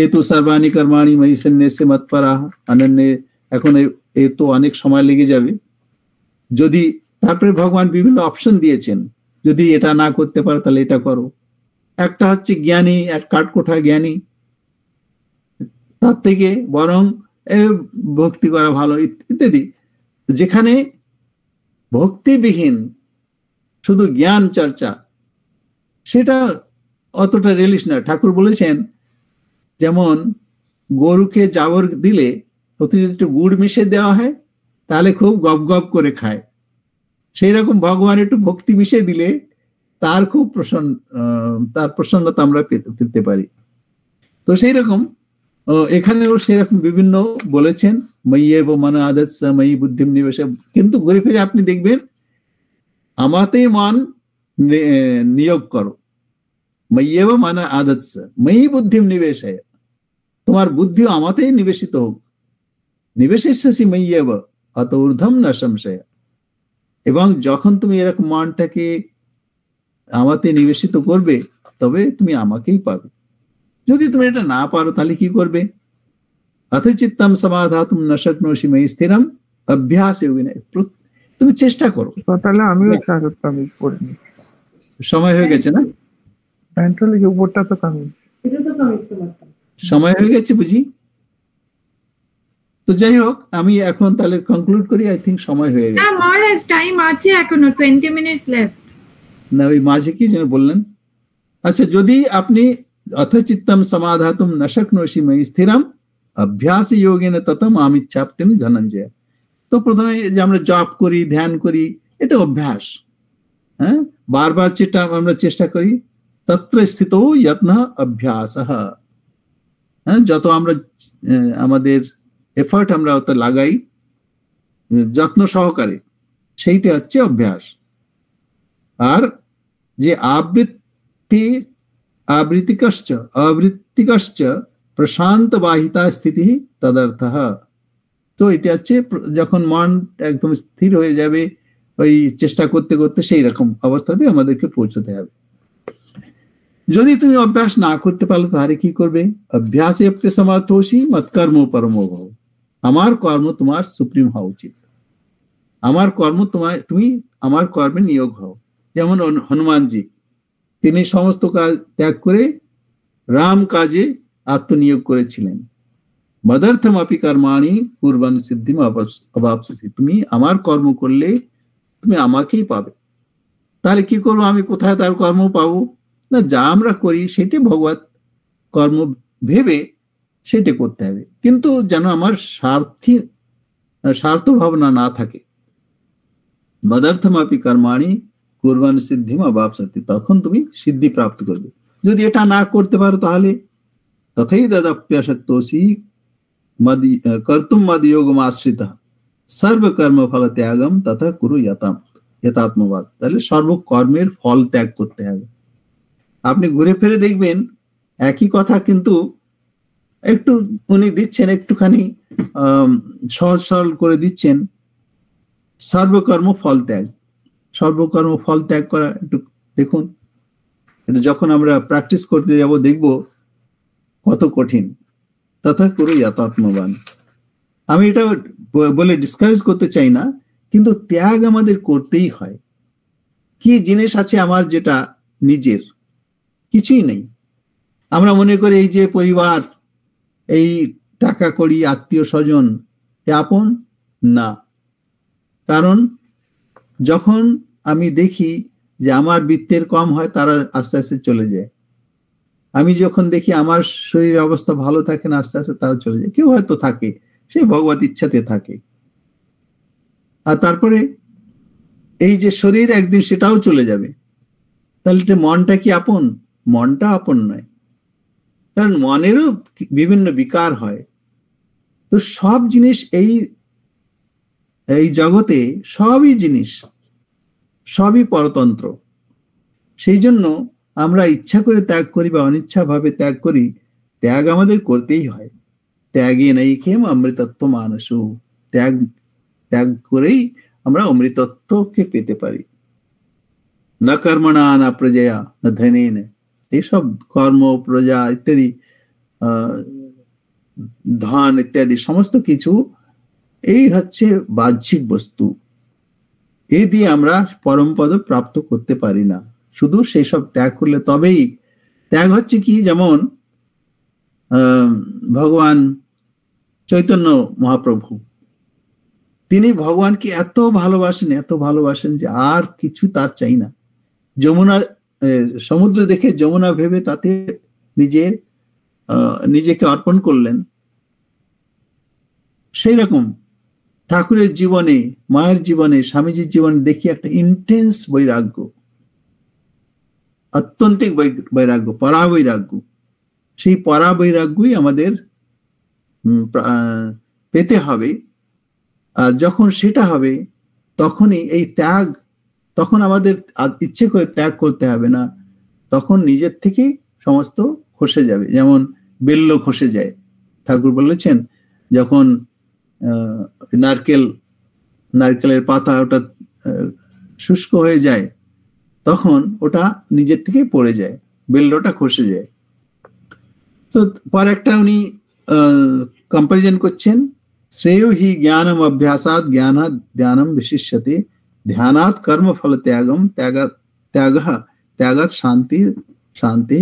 এ তো সর্বাণী কর্মাণি ময়ি সন্ন্যাসে মৎপরাঃ অনন্যে, এখন এ তো অনেক সময় লেগে যাবে। যদি তারপরে ভগবান বিভিন্ন অপশন দিয়েছেন, যদি এটা না করতে পারো তাহলে এটা করো। একটা হচ্ছে জ্ঞানী, এক কাঠকোঠা জ্ঞানী, তার থেকে বরং ভক্তি করা ভালো ইত্যাদি। যেখানে ভক্তিবিহীন শুধু জ্ঞান চর্চা, সেটা অতটা রিলিশ না। ঠাকুর বলেছেন যেমন গরুকে জাবর দিলে ওতে যদি একটু গুড় মিশে দেওয়া হয় তাহলে খুব গপ গপ করে খায়, সেই রকম ভগবান একটু ভক্তি মিশে দিলে তার খুব তার প্রসন্নতা আমরা পেতে পারি। তো সেই রকম এখানেও সেরকম বিভিন্ন বলেছেন, ময়্যেব মন আদৎস ময়ি বুদ্ধিম নিবেশ। কিন্তু ঘুরে ফিরে আপনি দেখবেন আমাতেই মন নিয়োগ করো, ময়্যেব মন আদৎস ময়ি বুদ্ধিম নিবেশ, তোমার বুদ্ধিও আমাতেই নিবেশিত হোক। নিবেশিষ্যসি ময়্যেব অত ঊর্ধ্বম ন সংশয়। এবং যখন তুমি এরকম মনটাকে আমাতে নিবেশিত করবে তবে তুমি আমাকেই পাবে। যদি তুমি এটা না পারো তাহলে কি করবে? অথচিত্তম সমাধাতুম ন শক্নোষি ময়ি স্থিরম অভ্যাস যোগেন। তুমি চেষ্টা করো। তাহলে আমিও কামিজ পড়িনি, সময় হয়ে গেছে না? প্যান্টটা লিখে উপরটা তো কামিজ, সময় হয়ে গেছে বুঝি। তো যাই হোক, আমি এখন তাহলে কনক্লুড করি। আই থিঙ্ক সময় হয়ে গেছে। মহারাজ টাইম আছে এখনো, 20 মিনিটস লেফট। না, ওই মাঝে কি যেন বললেন? আচ্ছা, যদি আপনি অথচিত্তম সমাধাতুম ন শক্নোষি ময়ি স্থিরম অভ্যাস যোগেন ততম আমিচ্ছাপ্তিম ধনঞ্জয়। তো প্রথমে যে আমরা জপ করি, ধ্যান করি, এটা অভ্যাস। হ্যাঁ, বারবার আমরা চেষ্টা করি। তত্র স্থিত যত্ন অভ্যাস। হ্যাঁ, যত আমরা আমাদের এফর্ট আমরা অত লাগাই যত্ন সহকারে, সেইটা হচ্ছে অভ্যাস। আর যে আবৃত্তিকশ্চ প্রশান্ত বাহিতা স্থিতি তদর্থ। তো এটা হচ্ছে যখন মন একদম স্থির হয়ে যাবে ওই চেষ্টা করতে করতে, সেই রকম অবস্থাতে আমাদেরকে পৌঁছতে হবে। যদি তুমি অভ্যাস না করতে পারো তাহলে কি করবে? অভ্যাসে সমর্থোষি মৎকর্ম পরমো ভব। আমার কর্ম তোমার সুপ্রিম হওয়া উচিত। আমার কর্ম তুমি আমার কর্মে নিয়োগ হও। যেমন হনুমানজি, তিনি সমস্ত কাজ ত্যাগ করে রাম কাজে আত্মনিয়োগ করেছিলেন। মদর্থমাপি কর্মাণি কুর্বন সিদ্ধিম অবাপ্স্যসি। তুমি আমার কর্ম করলে তুমি আমাকেই পাবে। তাহলে কি করবো? আমি কোথায় তার কর্ম পাবো? না, যা আমরা করি সেটি ভগবত কর্ম ভেবে সেটা করতে হবে, কিন্তু যেন আমার স্বার্থ ভাবনা না থাকে। মদর্থমাপি কর্মাণি কুর্বন সিদ্ধিম অবাপ্স্যতি। তখন তুমি সিদ্ধি প্রাপ্ত করবে। যদি এটা না করতে পারো তাহলে তথৈ তদপ্যশক্তোষি কর্তুম মদযোগম আশ্রিতঃ সর্বকর্ম ফল ত্যাগম তথা কুরু যথাত্মবাদ। তাহলে সর্বকর্মের ফল ত্যাগ করতে হবে। আপনি ঘুরে ফিরে দেখবেন একই কথা, কিন্তু একটু উনি দিচ্ছেন একটুখানি সহজ সরল করে দিচ্ছেন। সর্বকর্ম ফল ত্যাগ, সর্বকর্ম ফল ত্যাগ করা একটু দেখুন। এটা যখন আমরা প্র্যাকটিস করতে যাব দেখব কত কঠিন। তথা কুরু যথাত্মবান। আমি এটা বলে ডিসকারেজ করতে চাই না, কিন্তু ত্যাগ আমাদের করতেই হয়। কি জিনিস আছে আমার যেটা নিজের? কিছুই নেই। আমরা মনে করি এই যে পরিবার, এই টাকা কড়ি, আত্মীয় স্বজন এ আপন না। কারণ যখন আমি দেখি যে আমার বৃত্তের কম হয় তারা আস্তে আস্তে চলে যায়। আমি যখন দেখি আমার শরীরের অবস্থা ভালো থাকে না, আস্তে আস্তে তারা চলে যায়। কেউ হয়তো থাকে, সে ভগবত ইচ্ছাতে থাকে। আর তারপরে এই যে শরীর একদিন সেটাও চলে যাবে। তাহলে মনটা কি আপন? মনটা আপন নয়, কারণ মনেরও বিভিন্ন বিকার হয়। তো সব জিনিস এই জগতে সবই জিনিস, সবই পরতন্ত্র। সেই জন্য আমরা ইচ্ছা করে ত্যাগ করি বা অনিচ্ছা ভাবে ত্যাগ করি, ত্যাগ আমাদের করতেই হয়। ত্যাগে নৈকেম অমৃতত্ব মানসু, ত্যাগ করেই আমরা অমৃতত্বকে পেতে পারি। না কর্মণা না প্রজয়া না ধনেন, এইসব কর্ম প্রজা ইত্যাদি, ধন ইত্যাদি সমস্ত কিছু এই হচ্ছে বাহ্যিক বস্তু। এই দিয়ে আমরা পরমপদ প্রাপ্ত করতে পারি না, শুধু সেই সব ত্যাগ করলে তবেই। ত্যাগ হচ্ছে কি, যেমন ভগবান চৈতন্য মহাপ্রভু, তিনি ভগবানকে এত ভালোবাসেন যে আর কিছু তার চাই না। যমুনা সমুদ্র দেখে যমুনা ভেবে তাতে নিজেকে অর্পণ করলেন। সেই রকম ঠাকুরের জীবনে, মায়ের জীবনে, স্বামীজির জীবনে দেখি একটা ইন্টেন্স বৈরাগ্য, আত্যন্তিক বৈরাগ্য, পরাবৈরাগ্য। সেই পরাবৈরাগ্যই আমাদের পেতে হবে। আর যখন সেটা হবে তখনই এই ত্যাগ, তখন আমাদের ইচ্ছে করে ত্যাগ করতে হবে না, তখন নিজের থেকে সমস্ত খসে যাবে, যেমন বেল্ল খসে যায়। ঠাকুর বলেছেন যখন নারকেলের পাতা ওটা শুষ্ক হয়ে যায়, তখন ওটা নিজের থেকে পড়ে যায়, বেল্লটা খসে যায়। তো পর একটা উনি কম্পারিজন করছেন, শ্রেয় হি জ্ঞানম অভ্যাসাৎ জ্ঞানাৎ ধ্যানম বিশিষ্যতে, ধ্যানাৎ কর্মফল ত্যাগম ত্যাগাৎ শান্তি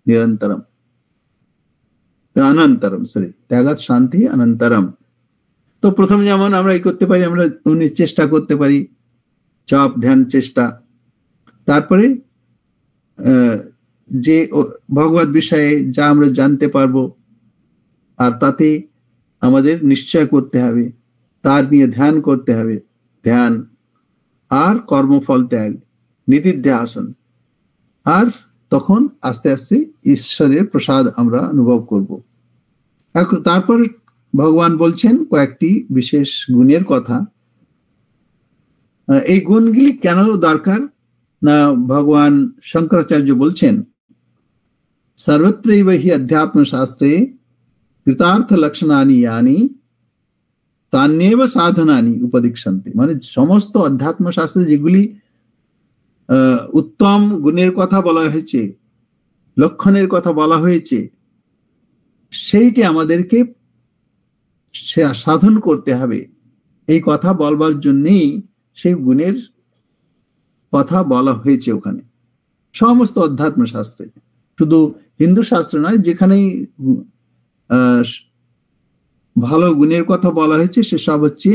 নিরন্তরম ত্যাগাৎ শান্তি অনন্তরম। তো প্রথমে যেমন আমরা এই করতে পারি, আমরা উনি চেষ্টা করতে পারি, জপ ধ্যান চেষ্টা। তারপরে যে ভগবত বিষয়ে যা আমরা জানতে পারবো, আর তাতে আমাদের নিশ্চয় করতে হবে, তার নিয়ে ধ্যান করতে হবে, ধ্যান। আর কর্মফল ত্যাগ, নিদিধ্যাসন। আর তখন আস্তে আস্তে ঈশ্বরের প্রসাদ আমরা অনুভব করব। তারপর ভগবান বলছেন কয়েকটি বিশেষ গুণের কথা। এই গুণগুলি কেন দরকার না, ভগবান শঙ্করাচার্য বলছেন, সর্বত্রৈব হি অধ্যাত্ম শাস্ত্রে কৃতার্থ লক্ষণানি ইয়ানি তান্যেব সাধনানি উপদিক্ষন্তে। মানে সমস্ত অধ্যাত্ম শাস্ত্রে যেগুলি উত্তম গুণের কথা বলা হয়েছে, লক্ষণের কথা বলা হয়েছে, সেইটি আমাদেরকে সাধন করতে হবে। এই কথা বলবার জন্যই সেই গুণের কথা বলা হয়েছে ওখানে, সমস্ত অধ্যাত্ম শাস্ত্রে, শুধু হিন্দু শাস্ত্র নয়, যেখানেই ভালো গুণের কথা বলা হয়েছে সেসব হচ্ছে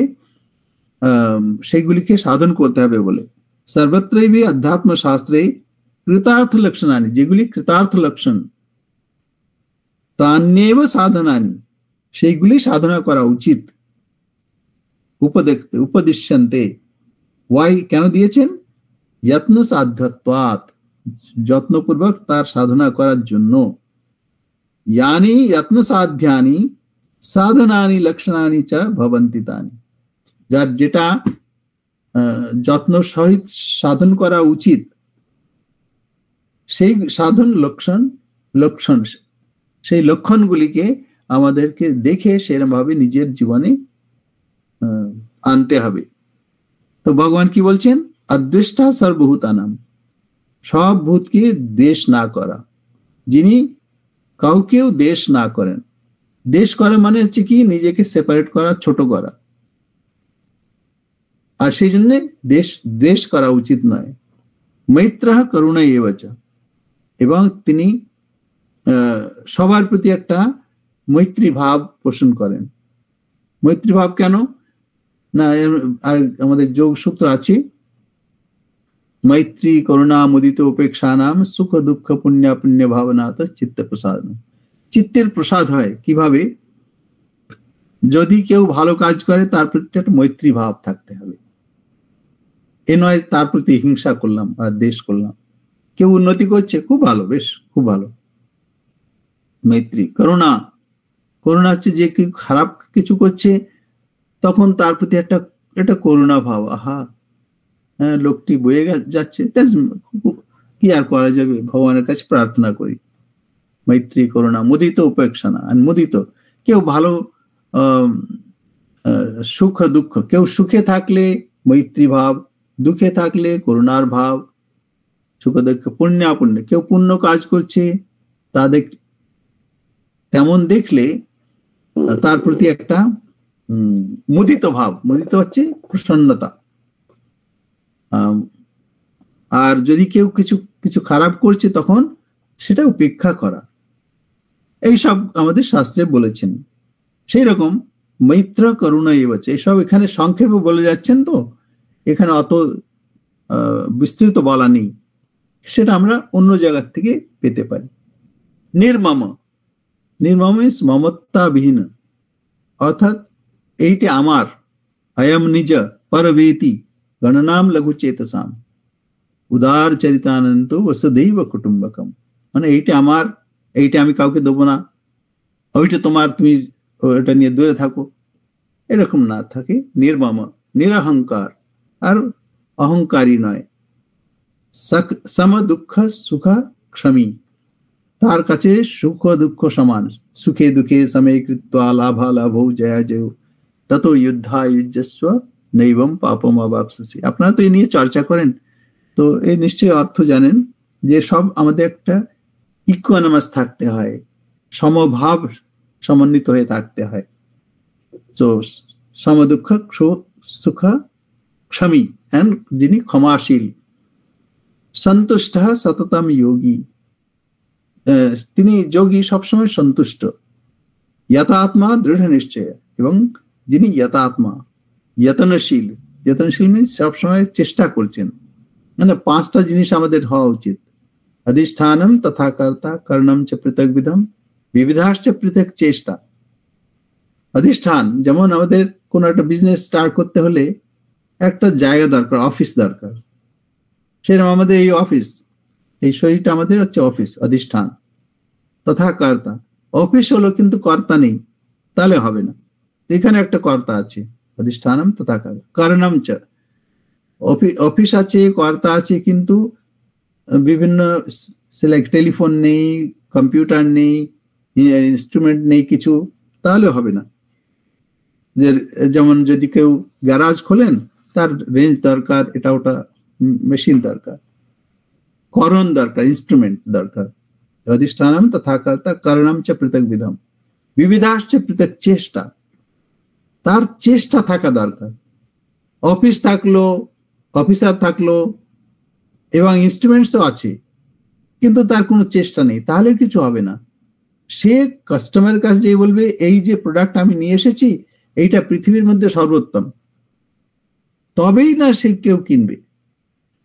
সেগুলিকে সাধন করতে হবে বলে। সর্বত্রৈবি অধ্যাত্ম শাস্ত্রে কৃতার্থ লক্ষণানি, যেগুলি কৃতার্থ লক্ষণ, তান্যেব সাধনানি, সেইগুলি সাধনা করা উচিত। উপদিশ্যন্তে, ওয়াই কেন দিয়েছেন? যত্ন সাধ্যত্বাৎ, যত্নপূর্বক তার সাধনা করার জন্য। ইয়ানি যত্ন সাধ্যানি সাধনানি লক্ষণানি চ ভবন্তি তানি, যার যেটা যত্ন সহিত সাধন করা উচিত, সেই সাধন লক্ষণ সেই লক্ষণগুলিকে আমাদেরকে দেখে সেরকম ভাবে নিজের জীবনে আনতে হবে। তো ভগবান কি বলছেন? অদ্বেষ্টা সর্বভূতানাম, সব ভূতকে দেশ না করা, যিনি কাউকেও দেশ না করেন। দেশ করা মানে হচ্ছে কি, নিজেকে সেপারেট করা, ছোট করা, আর সেই জন্য দেশ করা উচিত নয়। মৈত্রঃ করুণা এবচ, এবং তিনি সবার প্রতি একটা মৈত্রী ভাব পোষণ করেন। মৈত্রী ভাব কেন না, আর আমাদের যোগ সূত্র আছে, মৈত্রী করুণা মুদিত উপেক্ষা নাম সুখ দুঃখ পুণ্য পুণ্য ভাবনাত চিত্ত প্রসাদ। চিত্তের প্রসাদ হয় কিভাবে? যদি কেউ ভালো কাজ করে তার প্রতি একটা মৈত্রী ভাব থাকতে হবে। এ নয় তার প্রতি হিংসা করলাম আর দেশ করলাম। কেউ উন্নতি করছে, খুব ভালো, বেশ খুব ভালো, মৈত্রী। করুণা, করুণা হচ্ছে যে কেউ খারাপ কিছু করছে তখন তার প্রতি একটা করুণা ভাব। আহা, হ্যাঁ, লোকটি বয়ে যাচ্ছে, কি আর করা যাবে, ভগবানের কাছে প্রার্থনা করি। মৈত্রী করুণা মুদিত উপেক্ষা না। আর মুদিত, কেউ ভালো সুখ দুঃখ, কেউ সুখে থাকলে মৈত্রী ভাব, দুঃখে থাকলে করুণার ভাব, সুখ দুঃখ পুণ্য পুণ্য, কেউ পুণ্য কাজ করছে তাদের তেমন দেখলে তার প্রতি একটা মুদিত ভাব। মুদিত হচ্ছে প্রসন্নতা। আর যদি কেউ কিছু কিছু খারাপ করছে তখন সেটা উপেক্ষা করা। এইসব আমাদের শাস্ত্রে বলেছেন। সেই রকম মৈত্র করুণা এবছে, এসব এখানে সংক্ষেপে বলে যাচ্ছেন, তো এখানে অত বিস্তৃত বলা নেই, সেটা আমরা অন্য জায়গা থেকে পেতে পারি। নির্মম, নির্মম ইস মমত্তাবিহীন, অর্থাৎ এইটি আমার, অয়ম নিজ পরবেতি গণনাম লঘু চেতসাম উদার চরিতানন্দ বসুদৈব কুটুম্বকম। মানে এইটা আমার, এইটা আমি কাউকে দেবো না, ওইটা তোমার, তুমি ওটা নিয়ে দূরে থাকো, এরকম না থাকে। নির্মম, নিরহংকার, আর অহংকারী নয়। সম দুঃখ সুখ ক্ষমী, তার কাছে সুখ দুঃখ সমান। সুখে দুঃখে সময় কৃত্বা লাভা লাভ জয়া জয় তত যুদ্ধা যুজস্ব নৈবম পাপম অবাপসি। আপনারা তো এই নিয়ে চর্চা করেন, তো এই নিশ্চয়ই অর্থ জানেন যে সব আমাদের একটা ইকুয়ানামাস থাকতে হয়, সমভাব সমন্বিত হয়ে থাকতে হয়। তো সম দুঃখ সুখ ক্ষমী, যিনি ক্ষমাশীল। সন্তুষ্ট সততম যোগী, তিনি যোগী, সবসময় সন্তুষ্ট। যথাত্মা দৃঢ় নিশ্চয়, এবং যিনি যথাত্মা, যতনশীল। যতনশীল মিনস সবসময় চেষ্টা করছেন। মানে পাঁচটা জিনিস আমাদের হওয়া উচিত। অধিষ্ঠানম তথা কর্তা, কর্ণম চ পৃথক বিধম, বিবিধাশ্চ পৃথক চেষ্টা। অধিষ্ঠান, যেমন আমাদের কোন একটা বিজনেস স্টার্ট করতে হলে একটা জায়গা দরকার, অফিস দরকার। সেরকম আমাদের এই অফিস, এই শরীরটা আমাদের হচ্ছে অফিস, অধিষ্ঠান। তথা কর্তা, অফিস হলো কিন্তু কর্তা নেই, তাহলে হবে না। এখানে একটা কর্তা আছে, অধিষ্ঠানম তথা কর্তা। কর্ণম চ, অফিস আছে, কর্তা আছে, কিন্তু বিভিন্ন টেলিফোন নেই, কম্পিউটার নেই, ইনস্ট্রুমেন্ট নেই কিছু, তাহলে হবে না। যেমন যদি কেউ গ্যারাজ খোলেন, তার রেঞ্জ দরকার, এটা ওটা মেশিন দরকার, করণ দরকার, ইনস্ট্রুমেন্ট দরকার। অধিষ্ঠানম তথা কর্তা, কর্ণম চ পৃথক বিধম, বিবিধাশ্চ পৃথক চেষ্টা। তার চেষ্টা থাকা দরকার। অফিস থাকলো, অফিসার থাকলো, এবং ইনস্ট্রুমেন্টসও আছে, কিন্তু তার কোনো চেষ্টা নেই, তাহলে কিছু হবে না। সে কাস্টমারের কাছে যে বলবে এই যে প্রোডাক্ট আমি নিয়ে এসেছি, এইটা পৃথিবীর মধ্যে সর্বোত্তম, তবেই না সে কেউ কিনবে।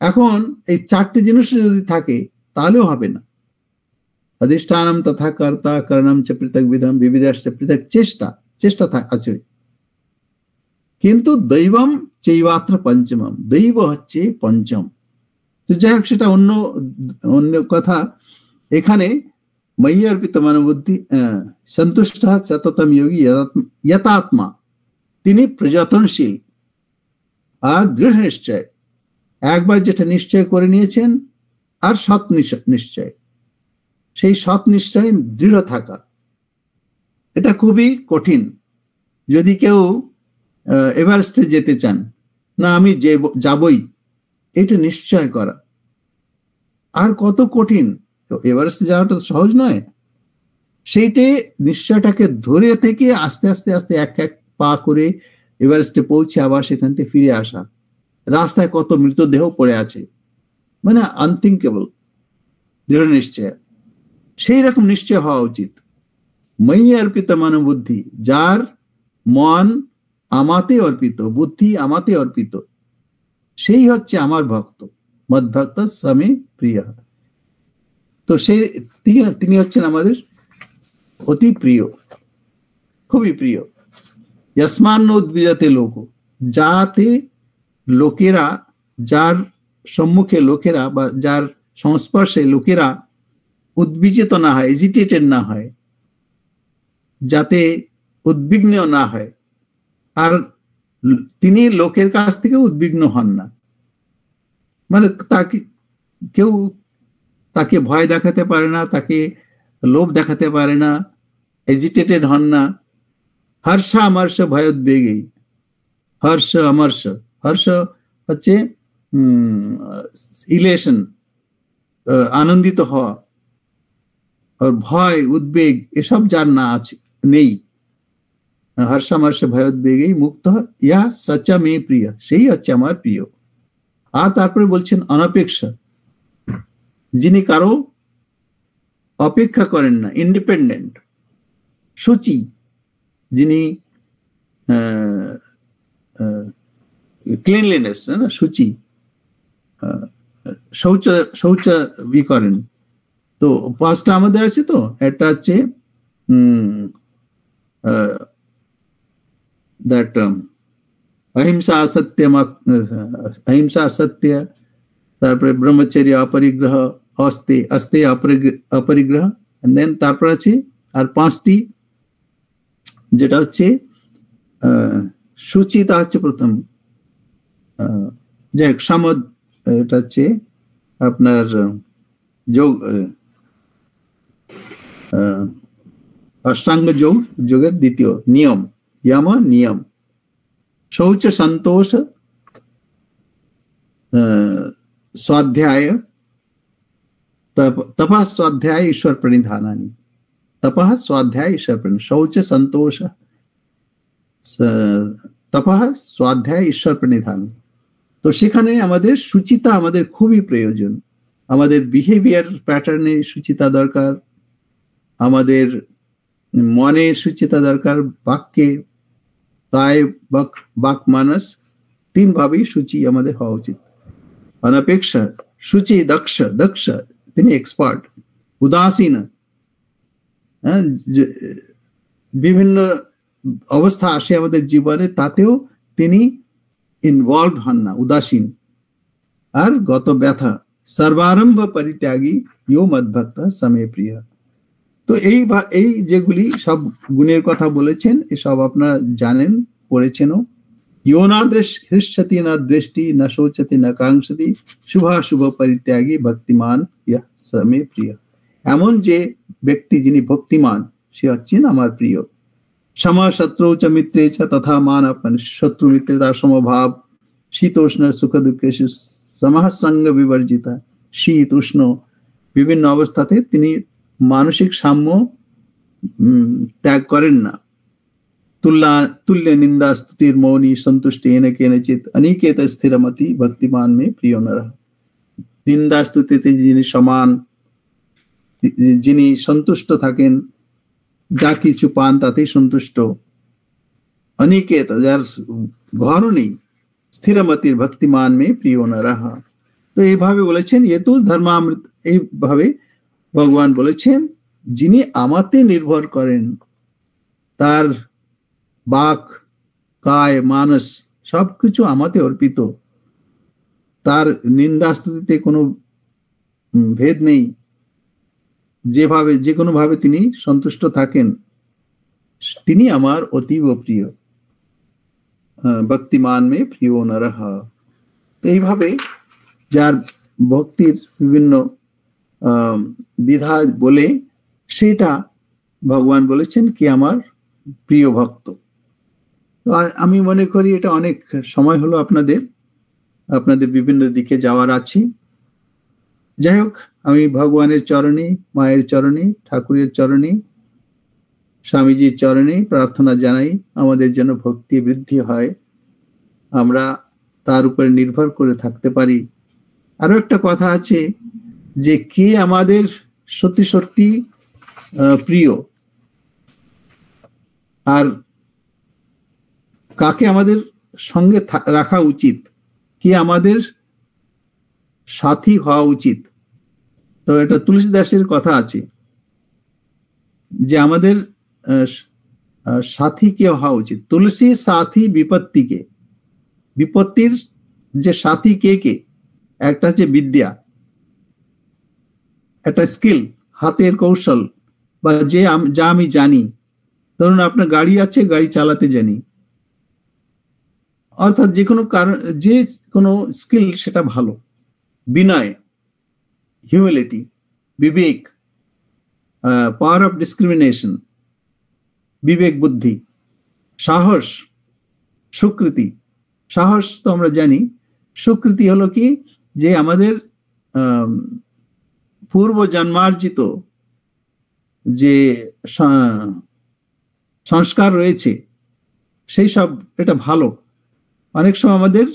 এখন এই চারটে জিনিস যদি থাকে তাহলেও হবে না। অধিষ্ঠানম তথা কর্তা, কর্ণম চ পৃথক বিধম, বিবিধাশ্চ পৃথক চেষ্টা, চেষ্টা আছে। কিন্তু দৈবম চৈবাত্র পঞ্চমম, দৈব হচ্ছে পঞ্চম। তো যাই হোক, সেটা অন্য অন্য কথা। এখানে ময়ি অর্পিত মনোবুদ্ধি, সন্তুষ্ট সততম যোগী যথাত্মা, তিনি প্রযত্নশীল আর দৃঢ় নিশ্চয়। একবার যেটা নিশ্চয় করে নিয়েছেন, আর সৎ নিশ্চয়, সেই সৎ নিশ্চয় দৃঢ় থাকা, এটা খুবই কঠিন। যদি কেউ এভারেস্টে যেতে চান, না আমি যাবই, এটা নিশ্চয় করা আর কত কঠিন। তো এভারেস্টে যাওয়াটা সহজ নয়। সেইটে নিশ্চয়টাকে ধরে থেকে আস্তে আস্তে আস্তে এক এক পা করে এভারেস্টে পৌঁছে আবার সেখান থেকে ফিরে আসা। রাস্তায় কত মৃতদেহ পড়ে আছে, মানে আনথিঙ্কেবল। দৃঢ় নিশ্চয়, সেই রকম নিশ্চয় হওয়া উচিত। ময়ি অর্পিত মনোবুদ্ধি, যার মন আমাতে অর্পিত, বুদ্ধি আমাতে অর্পিত, সেই হচ্ছে আমার ভক্ত। মদ্ভক্ত সমে প্রিয়। তো তিনি হচ্ছেন আমাদের অতি প্রিয়, খুবই প্রিয়। যস্মান্ন উদ্বিজতে লোক, যাতে লোকেরা, যার সম্মুখে লোকেরা বা যার সংস্পর্শে লোকেরা উদ্বিজিত না হয়, এজিটেটেড না হয়, যাতে উদ্বিগ্ন না হয়, আর তিনি লোকের কাছ থেকে উদ্বিগ্ন হন না। মানে কেউ তাকে ভয় দেখাতে পারে না, তাকে লোভ দেখাতে পারে না, এজিটেটেড হন না। হর্ষ অমর্ষ ভয়োদ্বেগী, হর্ষ অমর্ষ, হর্ষ হচ্ছে ইলেশন, আনন্দিত হওয়া, আর ভয় উদ্বেগ এসব যার না আছে, নেই, হর্ষামর্ষ ভয়োদ্বেগী মুক্ত, ইয়া সচ্চা মে প্রিয়, সেই হচ্ছে আমার প্রিয়। আর তারপরে বলছেন অনপেক্ষা, যিনি কারো অপেক্ষা করেন না, ইন্ডিপেন্ডেন্ট। শুচি, যিনি ক্লিনলিনেস, শুচি, শৌচ করেন। তো পাঁচটা আমাদের আছে। তো একটা হচ্ছে that ahimsa asatya, তারপরে ব্রহ্মচর্য, অপরিগ্রহ, আস্তে অপরিগ্রহ, and then তারপর আছে আর পাঁচটি, যেটা হচ্ছে সুচিতা হচ্ছে প্রথম, যে সমদ, এটা হচ্ছে আপনার যোগ, অষ্টাঙ্গ যোগের দ্বিতীয় নিয়ম, यम नियम। शौच संतोष स्वाध्याय, तपः स्वाध्याय ईश्वर प्रणिधानानि, तपः स्वाध्याय ईश्वर प्रणिधान, शौच संतोष तपः स्वाध्याय ईश्वर प्रणिधान। তো সেখানে আমাদের সুচিতা আমাদের খুবই প্রয়োজন। আমাদের বিহেভিয়ার প্যাটার্নে সুচিতা দরকার, আমাদের মনের সুচিতা দরকার, বাক্যে, কায়, বাক, মানস, তিন ভাবেই সূচি আমাদের হওয়া উচিত। অনপেক্ষা, সূচি, দক্ষ, তিনি এক্সপার্ট। উদাসীন, বিভিন্ন অবস্থা আসে আমাদের জীবনে, তাতেও তিনি ইনভলভ হন না, উদাসীন। আর গত ব্যথা, সর্বারম্ভ পরিত্যাগী, ইয়ো মদ্ভক্ত সমে প্রিয়। তো এই যেগুলি সব গুণের কথা বলেছেন, এসব আপনারা জানেন, পড়েছেনও। ইয়ো না হৃষ্যতি না দ্বেষ্টি না শোচতি না কাঙ্ক্ষতি, শুভাশুভ পরিত্যাগী ভক্তিমান ইয়ঃ সমে প্রিয়। এমন যে ব্যক্তি যিনি ভক্তিমান, সে হচ্ছেন আমার প্রিয়। সম শত্রু চ মিত্রে চ তথা মান আপন, শত্রু মিত্রতার সমভাব, শীতোষ্ণ সুখ দুঃখে সমহ সঙ্গ বিবর্জিতা, শীত উষ্ণ বিভিন্ন অবস্থাতে তিনি মানসিক সাম্য ত্যাগ করেন না। তুল্য নিন্দা স্তুতির মৌনী সন্তুষ্টি এনে কেনচিত অনিকেত স্থিরমতি ভক্তিমান মে প্রিয় নরঃ। নিন্দা স্তুতিতে যিনি সমান, যিনি সন্তুষ্ট থাকেন, যা কিছু পান তাতেই সন্তুষ্ট, অনিকেত, যার ঘরও নেই, স্থিরমতির ভক্তিমান মে প্রিয় নরঃ। তো এইভাবে বলেছেন, এ তো ধর্মামৃত, এইভাবে ভগবান বলেছেন যিনি আমাতে নির্ভর করেন, তার বাক, কায়, মানস সবকিছু আমাতে অর্পিত, তার নিন্দা স্তুতিতে কোনো ভেদ নেই, যেভাবে যে কোনো ভাবে তিনি সন্তুষ্ট থাকেন, তিনি আমার অতীব প্রিয়। ভক্তিমান মে প্রিয় নরঃ। এইভাবে যার ভক্তির বিভিন্ন বিধা বলে, সেটা ভগবান বলেছেন কি আমার প্রিয় ভক্ত। তো আমি মনে করি এটা অনেক সময় হলো আপনাদের বিভিন্ন দিকে যাওয়ার আছে। যাই হোক, আমি ভগবানের চরণে, মায়ের চরণে, ঠাকুরের চরণে, স্বামীজির চরণে প্রার্থনা জানাই আমাদের যেন ভক্তি বৃদ্ধি হয়, আমরা তার উপরে নির্ভর করে থাকতে পারি। আরো একটা কথা আছে যে কে আমাদের সত্যি সত্যি প্রিয়, আর কাকে আমাদের সঙ্গে রাখা উচিত, কে আমাদের সাথী হওয়া উচিত। তো এটা তুলসীদাসের কথা আছে যে আমাদের সাথী কে হওয়া উচিত। তুলসী সাথী বিপত্তিকে, বিপত্তির যে সাথী কে কে, একটা হচ্ছে বিদ্যা, একটা স্কিল, হাতের কৌশল, বা যা আমি জানি। ধরুন আপনার গাড়ি আছে, গাড়ি চালাতে জানি, অর্থাৎ যে কোনো কারণ, যে কোনো স্কিল সেটা ভালো। বিনয়, হিউমিলিটি, বিবেক, পাওয়ার অফ ডিসক্রিমিনেশন, বিবেক বুদ্ধি, সাহস, স্বীকৃতি। সাহস তো আমরা জানি, স্বীকৃতি হলো কি, যে আমাদের পূর্ব জন্মার্জিত যে সংস্কার রয়েছে সেই সব, এটা ভালো। অনেক সময় আমাদের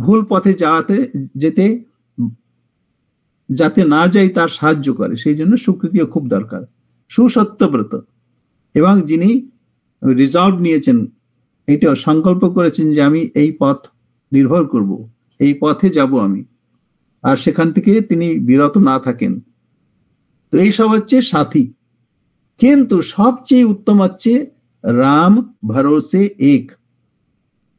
ভুল পথে যাতে না যাই তার সাহায্য করে, সেই জন্য স্বীকৃতিও খুব দরকার। সুসত্যব্রত, এবং যিনি রিজলভ নিয়েছেন, এইটা সংকল্প করেছেন যে আমি এই পথ নির্ভর করব, এই পথে যাব আমি, আর সেখান থেকে তিনি বিরত না থাকেন। তো এই সব হচ্ছে সাথী। কিন্তু সবচেয়ে উত্তম হচ্ছে রাম ভরসে এক।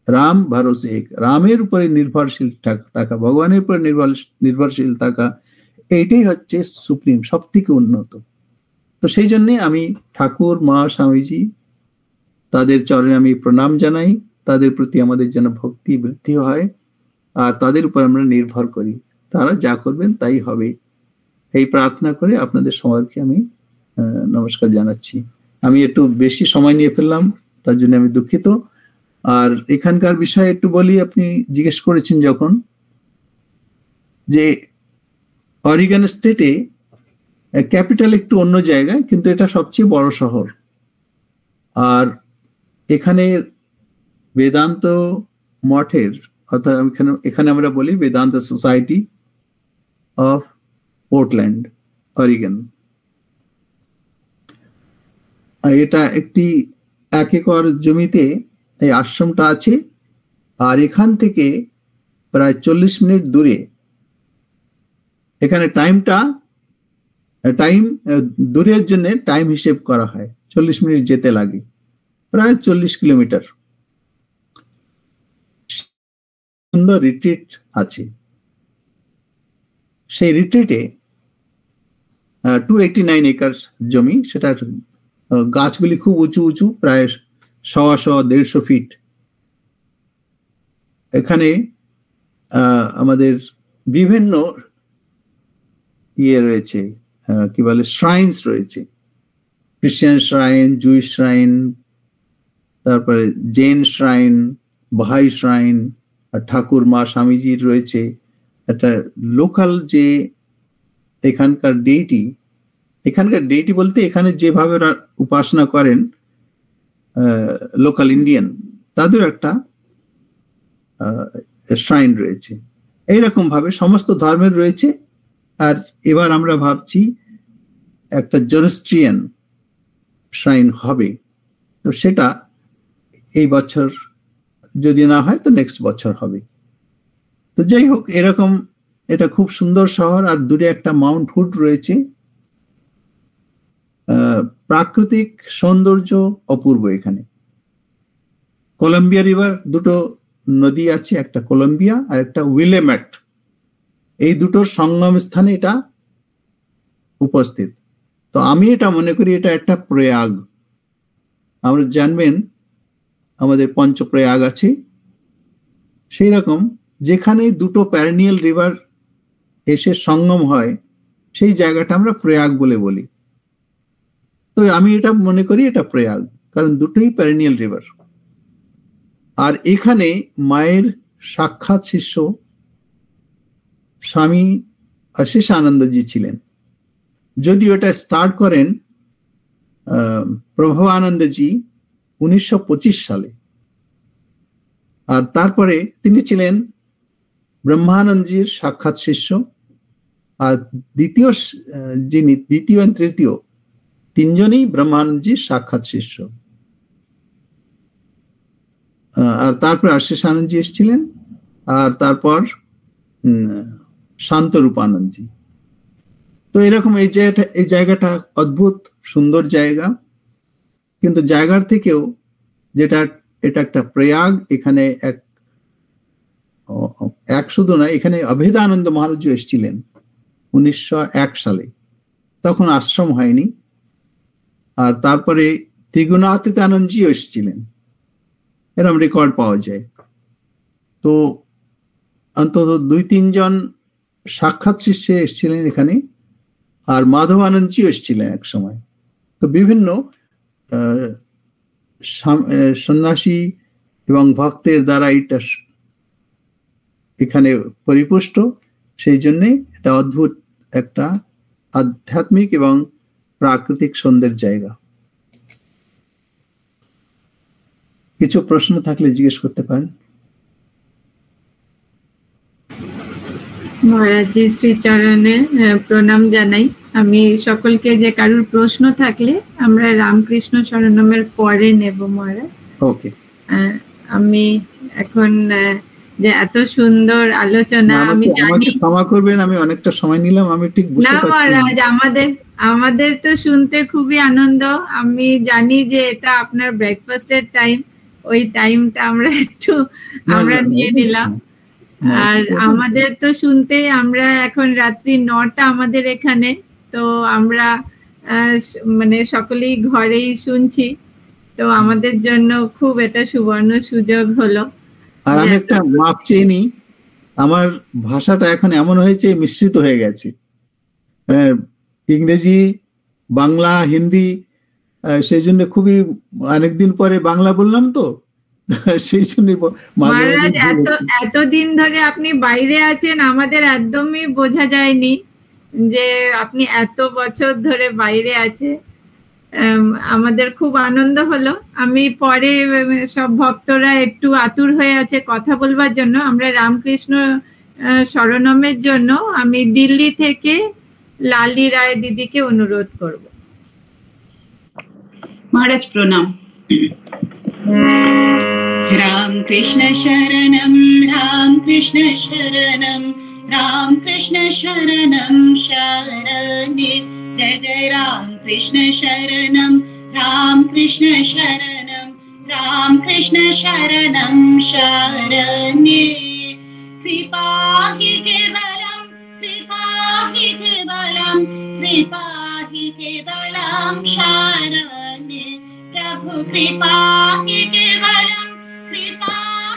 রাম ভরসে এক, রামের উপরে নির্ভরশীল থাকা, ভগবানের উপরে নির্ভরশীল থাকা, এইটাই হচ্ছে সুপ্রিম, সব থেকে উন্নত। তো সেই জন্যে আমি ঠাকুর, মা, স্বামীজি, তাদের চরণে আমি প্রণাম জানাই। তাদের প্রতি আমাদের যেন ভক্তি বৃদ্ধি হয়, আর তাদের উপর আমরা নির্ভর করি, তারা যা করবেন তাই হবে, এই প্রার্থনা করে আপনাদের সবাইকে আমি নমস্কার জানাচ্ছি। আমি একটু বেশি সময় নিয়ে ফেললাম, তার জন্য আমি দুঃখিত। আর এখানকার বিষয়ে একটু বলি, আপনি জিজ্ঞেস করেছেন যখন, যে অরিগন স্টেটে ক্যাপিটাল একটু অন্য জায়গায়, কিন্তু এটা সবচেয়ে বড় শহর। আর এখানে বেদান্ত মঠের, অর্থাৎ এখানে আমরা বলি Vedanta society of Portland, Oregon. এটা একটি 1 একর জমিতে এই আশ্রমটা আছে। আর এখান থেকে প্রায় 40 মিনিট দূরে, এখানে টাইম দূরের জন্য টাইম হিসেব করা হয়, 40 মিনিট যেতে লাগে, প্রায় 40 কিলোমিটার। সুন্দর রিট্রিট আছে। সেই রিট্রিটে 289 একর জমি, সেটা গাছগুলি খুব উঁচু উঁচু, প্রায় 100-150 ফিট। এখানে আমাদের বিভিন্ন রয়েছে, কি বলে, শ্রাইনস রয়েছে, খ্রিস্টান শ্রাইন, জুইশ শ্রাইন, তারপরে জৈন শ্রাইন, বাহাই শ্রাইন, আর ঠাকুর, মা, স্বামীজির রয়েছে। একটা লোকাল যে এখানকার ডেইটি বলতে এখানে যেভাবে উপাসনা করেন লোকাল ইন্ডিয়ান, তাদের একটা শ্রাইন রয়েছে। এইরকম ভাবে সমস্ত ধর্মের রয়েছে। আর এবার আমরা ভাবছি একটা জোরস্ট্রিয়ান শ্রাইন হবে, তো সেটা এই বছর যদি না হয় তো নেক্সট বছর হবে। তো যাই হোক, এরকম এটা খুব সুন্দর শহর। আর দূরে একটা মাউন্ট হুড রয়েছে। প্রাকৃতিক সৌন্দর্য অপূর্ব এখানে। কলম্বিয়া রিভার, দুটো নদী আছে, একটা কলম্বিয়া আর একটা উইলেমেট, এই দুটোর সঙ্গম স্থানে এটা উপস্থিত। তো আমি এটা মনে করি এটা একটা প্রয়াগ। আমরা জানবেন আমাদের পঞ্চপ্রয়াগ আছে, সেই রকম যেখানে দুটো প্যারানিয়াল রিভার এসে সঙ্গম হয় সেই জায়গাটা আমরা প্রয়াগ বলি। তো আমি এটা মনে করি এটা প্রয়াগ, কারণ দুটোই প্যারানিয়াল রিভার। আর এখানে মায়ের সাক্ষাৎ শিষ্য স্বামী অশেষানন্দজি ছিলেন। যদিও এটা স্টার্ট করেন প্রভবানন্দজি 1925 সালে, আর তারপরে তিনি ছিলেন ব্রহ্মানন্দজির সাক্ষাৎ শিষ্য। আর দ্বিতীয় এবং তৃতীয় তিনজনই ব্রহ্মানন্দজির সাক্ষাৎ শিষ্য। আর তারপর আশিস আনন্দজি এসেছিলেন, আর তারপর শান্তরূপানন্দজি। তো এরকম এই জায়গাটা অদ্ভুত সুন্দর জায়গা, কিন্তু জায়গার থেকেও যেটা এটা একটা প্রয়াগ, এখানে এক শুধু না, এখানে অভেদানন্দ মহারাজ এসেছিলেন 1901 সালে, তখন আশ্রম হয়নি। আর তারপরে ত্রিগুণাতীতানন্দজি এসেছিলেন, এরকম রেকর্ড পাওয়া যায়। তো অন্তত 2-3 জন সাক্ষাৎ শিষ্য এসেছিলেন এখানে, আর মাধবানন্দজি এসেছিলেন এক সময়। তো বিভিন্ন সন্ন্যাসী এবং ভক্তের দ্বারা এটা এখানে পরিপুষ্ট, সেই জন্য এটা অদ্ভুত একটা আধ্যাত্মিক এবং প্রাকৃতিক সৌন্দর্যের জায়গা। কিছু প্রশ্ন থাকলে জিজ্ঞেস করতে পারেন। মহারাজজি শ্রীচরণে প্রণাম জানাই। আমি সকলকে, যে কারুর প্রশ্ন থাকলে আমরা রামকৃষ্ণ শরণমের পরে নেব মহারাজ। ওকে। আমি এখন যে এত সুন্দর আলোচনা, আমি জানি, ক্ষমা করবেন আমি অনেকটা সময় নিলাম, আমি ঠিক বুঝতে পারছি না মহারাজ। আমাদের তো শুনতে খুবই আনন্দ। আমি জানি যে এটা আপনার ব্রেকফাস্টের টাইম, ওই টাইমটা আমরা নিয়ে নিলাম। আর আমাদের তো শুনতে, আমরা এখন রাত্রি 9টা আমাদের এখানে, তো আমরা মানে সকলেই ঘরেই শুনছি, তো আমাদের জন্য খুব এটা সুবর্ণ সুযোগ হলো। আর আমি একটা মাপ চেয়ে নিই, আমার ভাষাটা এখন এমন হয়েছে, মিশ্রিত হয়ে গেছে, ইংরেজি, বাংলা, হিন্দি, সেই জন্য খুবই অনেকদিন পরে বাংলা বললাম, তো সেই জন্য মহারাজ এতদিন ধরে আপনি বাইরে আছেন, আমাদের একদমই বোঝা যায়নি যে আপনি এত বছর ধরে বাইরে আছে। আমাদের খুব আনন্দ হলো। আমি পরে সব ভক্তরা একটু আতুর হয়ে আছে কথা বলবার জন্য। আমরা রামকৃষ্ণ শরণমের জন্য আমি দিল্লি থেকে লালি রায় দিদিকে অনুরোধ করব। মহারাজ প্রণাম। রামকৃষ্ণ শরণম, রামকৃষ্ণ শরণম, রামকৃষ্ণ শরণম শরণে। জয় জয় রামকৃষ্ণ শরণম, রামকৃষ্ণ শরণম, রামকৃষ্ণ শরণম শরণে। কৃপা হি কেবলম, কৃপা হি কেবলম, কৃপা হি কেবলম শরণে। প্রভু কৃপা হি কেবলম, কৃপা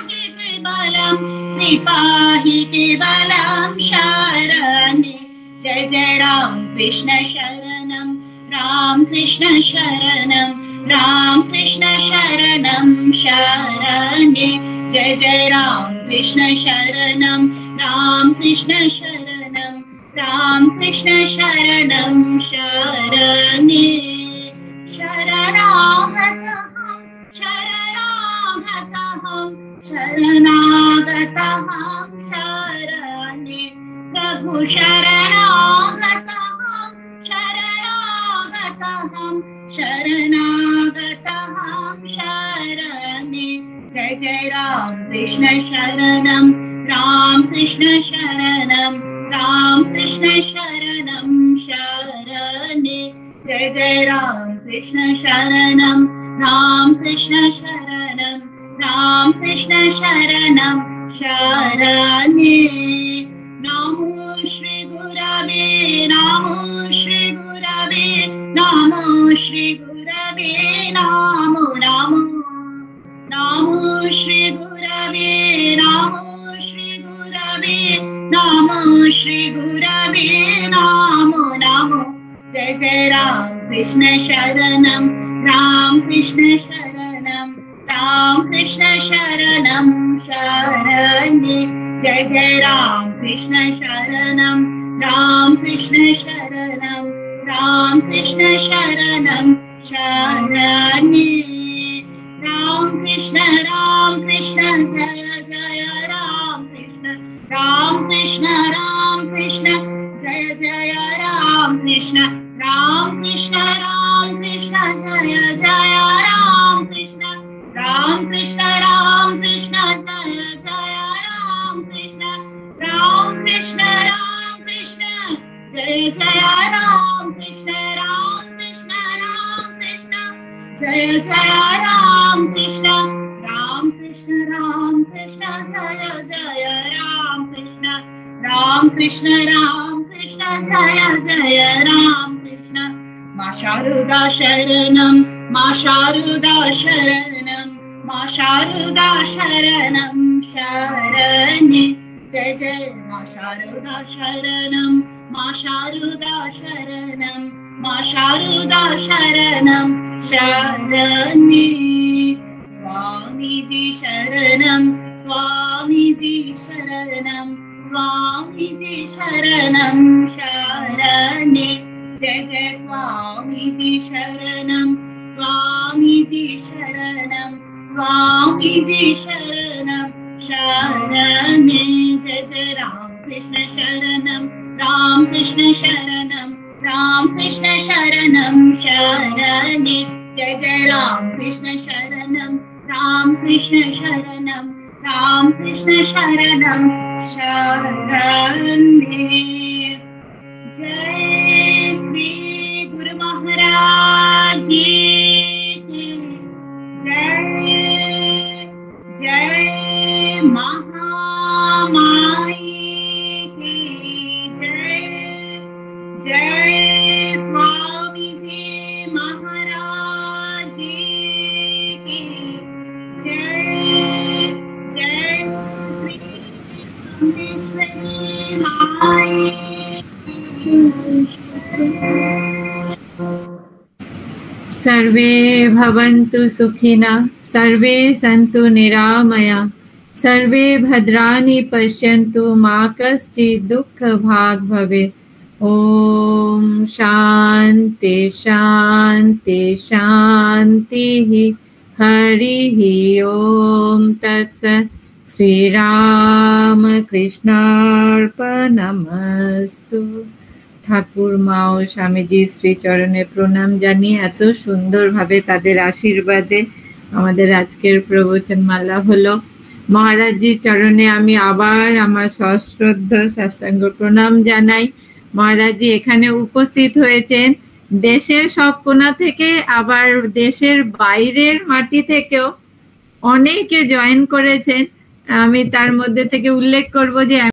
হি কেবলম, কৃপা হি কেবলম শরণে। जय जय राम कृष्ण शरणम, राम कृष्ण शरणम, राम कृष्ण शरणम शरणे। जय जय राम कृष्ण शरणम, राम कृष्ण शरणम, राम कृष्ण शरणम शरणे। शरणागतहं, शरणागतहं, शरणागतहं शरणे। प्रभु शरणागतहं, शरणागतहं, शरणागतहं शरणे। जय जय राम कृष्ण शरणम, राम कृष्ण शरणम, राम कृष्ण शरणम शरणे। जय जय राम कृष्ण शरणम, राम कृष्ण शरणम, राम कृष्ण शरणम शरणे। नमो श्री गुरवे, नमो श्री गुरवे, नमो श्री गुरवे, नमो नमो। नमो श्री गुरवे, नमो श्री गुरवे, नमो श्री गुरवे, नमो नमो। जय जय राम कृष्ण शरणम, राम कृष्ण शरणम, राम कृष्ण शरणम शरणे। जय जय राम कृष्ण शरणम, राम कृष्ण शरणम, राम कृष्ण शरणम शरणे। राम कृष्ण जय जय राम कृष्ण, राम कृष्ण जय जय राम कृष्ण, राम कृष्ण जय जय राम कृष्ण, राम कृष्ण जय जय राम कृष्ण, राम जय राम कृष्ण राम कृष्ण जय जय राम कृष्ण राम कृष्ण जय जय राम कृष्ण जय जय राम कृष्ण मां शारदा शरणं शरण्ये जय जय मां शारदा शरणं शरण्ये स्वामीजी शरणं शरण्ये जय जय स्वामीजी शरणं शरण्ये जय जय राम कृष्ण शरणं शरण्ये जय जय राम कृष्ण शरणं शरण्ये जय श्री गुरु महाराज जी की जय जय महामाई की जय जय स्वामी जी महाराज जी की जय जय श्री रामेश्वरी माई सर्वे भवन्तु सुखिनः सर्वे सन्तु निरामया सर्वे भद्राणि पश्यन्तु मा कश्चित् दुःखभाग् भवेत् ॐ शान्ति शान्ति शान्तिः हरिः ॐ तत्सत् শ্রীরামকৃষ্ণার্পণমস্তু। ঠাকুর মা ও স্বামীজি শ্রীচরণে প্রণাম জানিয়ে এত সুন্দরভাবে তাদের আশীর্বাদে আমাদের আজকের প্রবচন মালা হলো। মহারাজজির চরণে আমি আবার আমার সশ্রদ্ধ সাষ্টাঙ্গ প্রণাম জানাই। মহারাজজি এখানে উপস্থিত হয়েছেন দেশের সব কোণা থেকে, আবার দেশের বাইরের মাটি থেকেও অনেকে জয়েন করেছেন। আমি তার মধ্যে থেকে উল্লেখ করব যে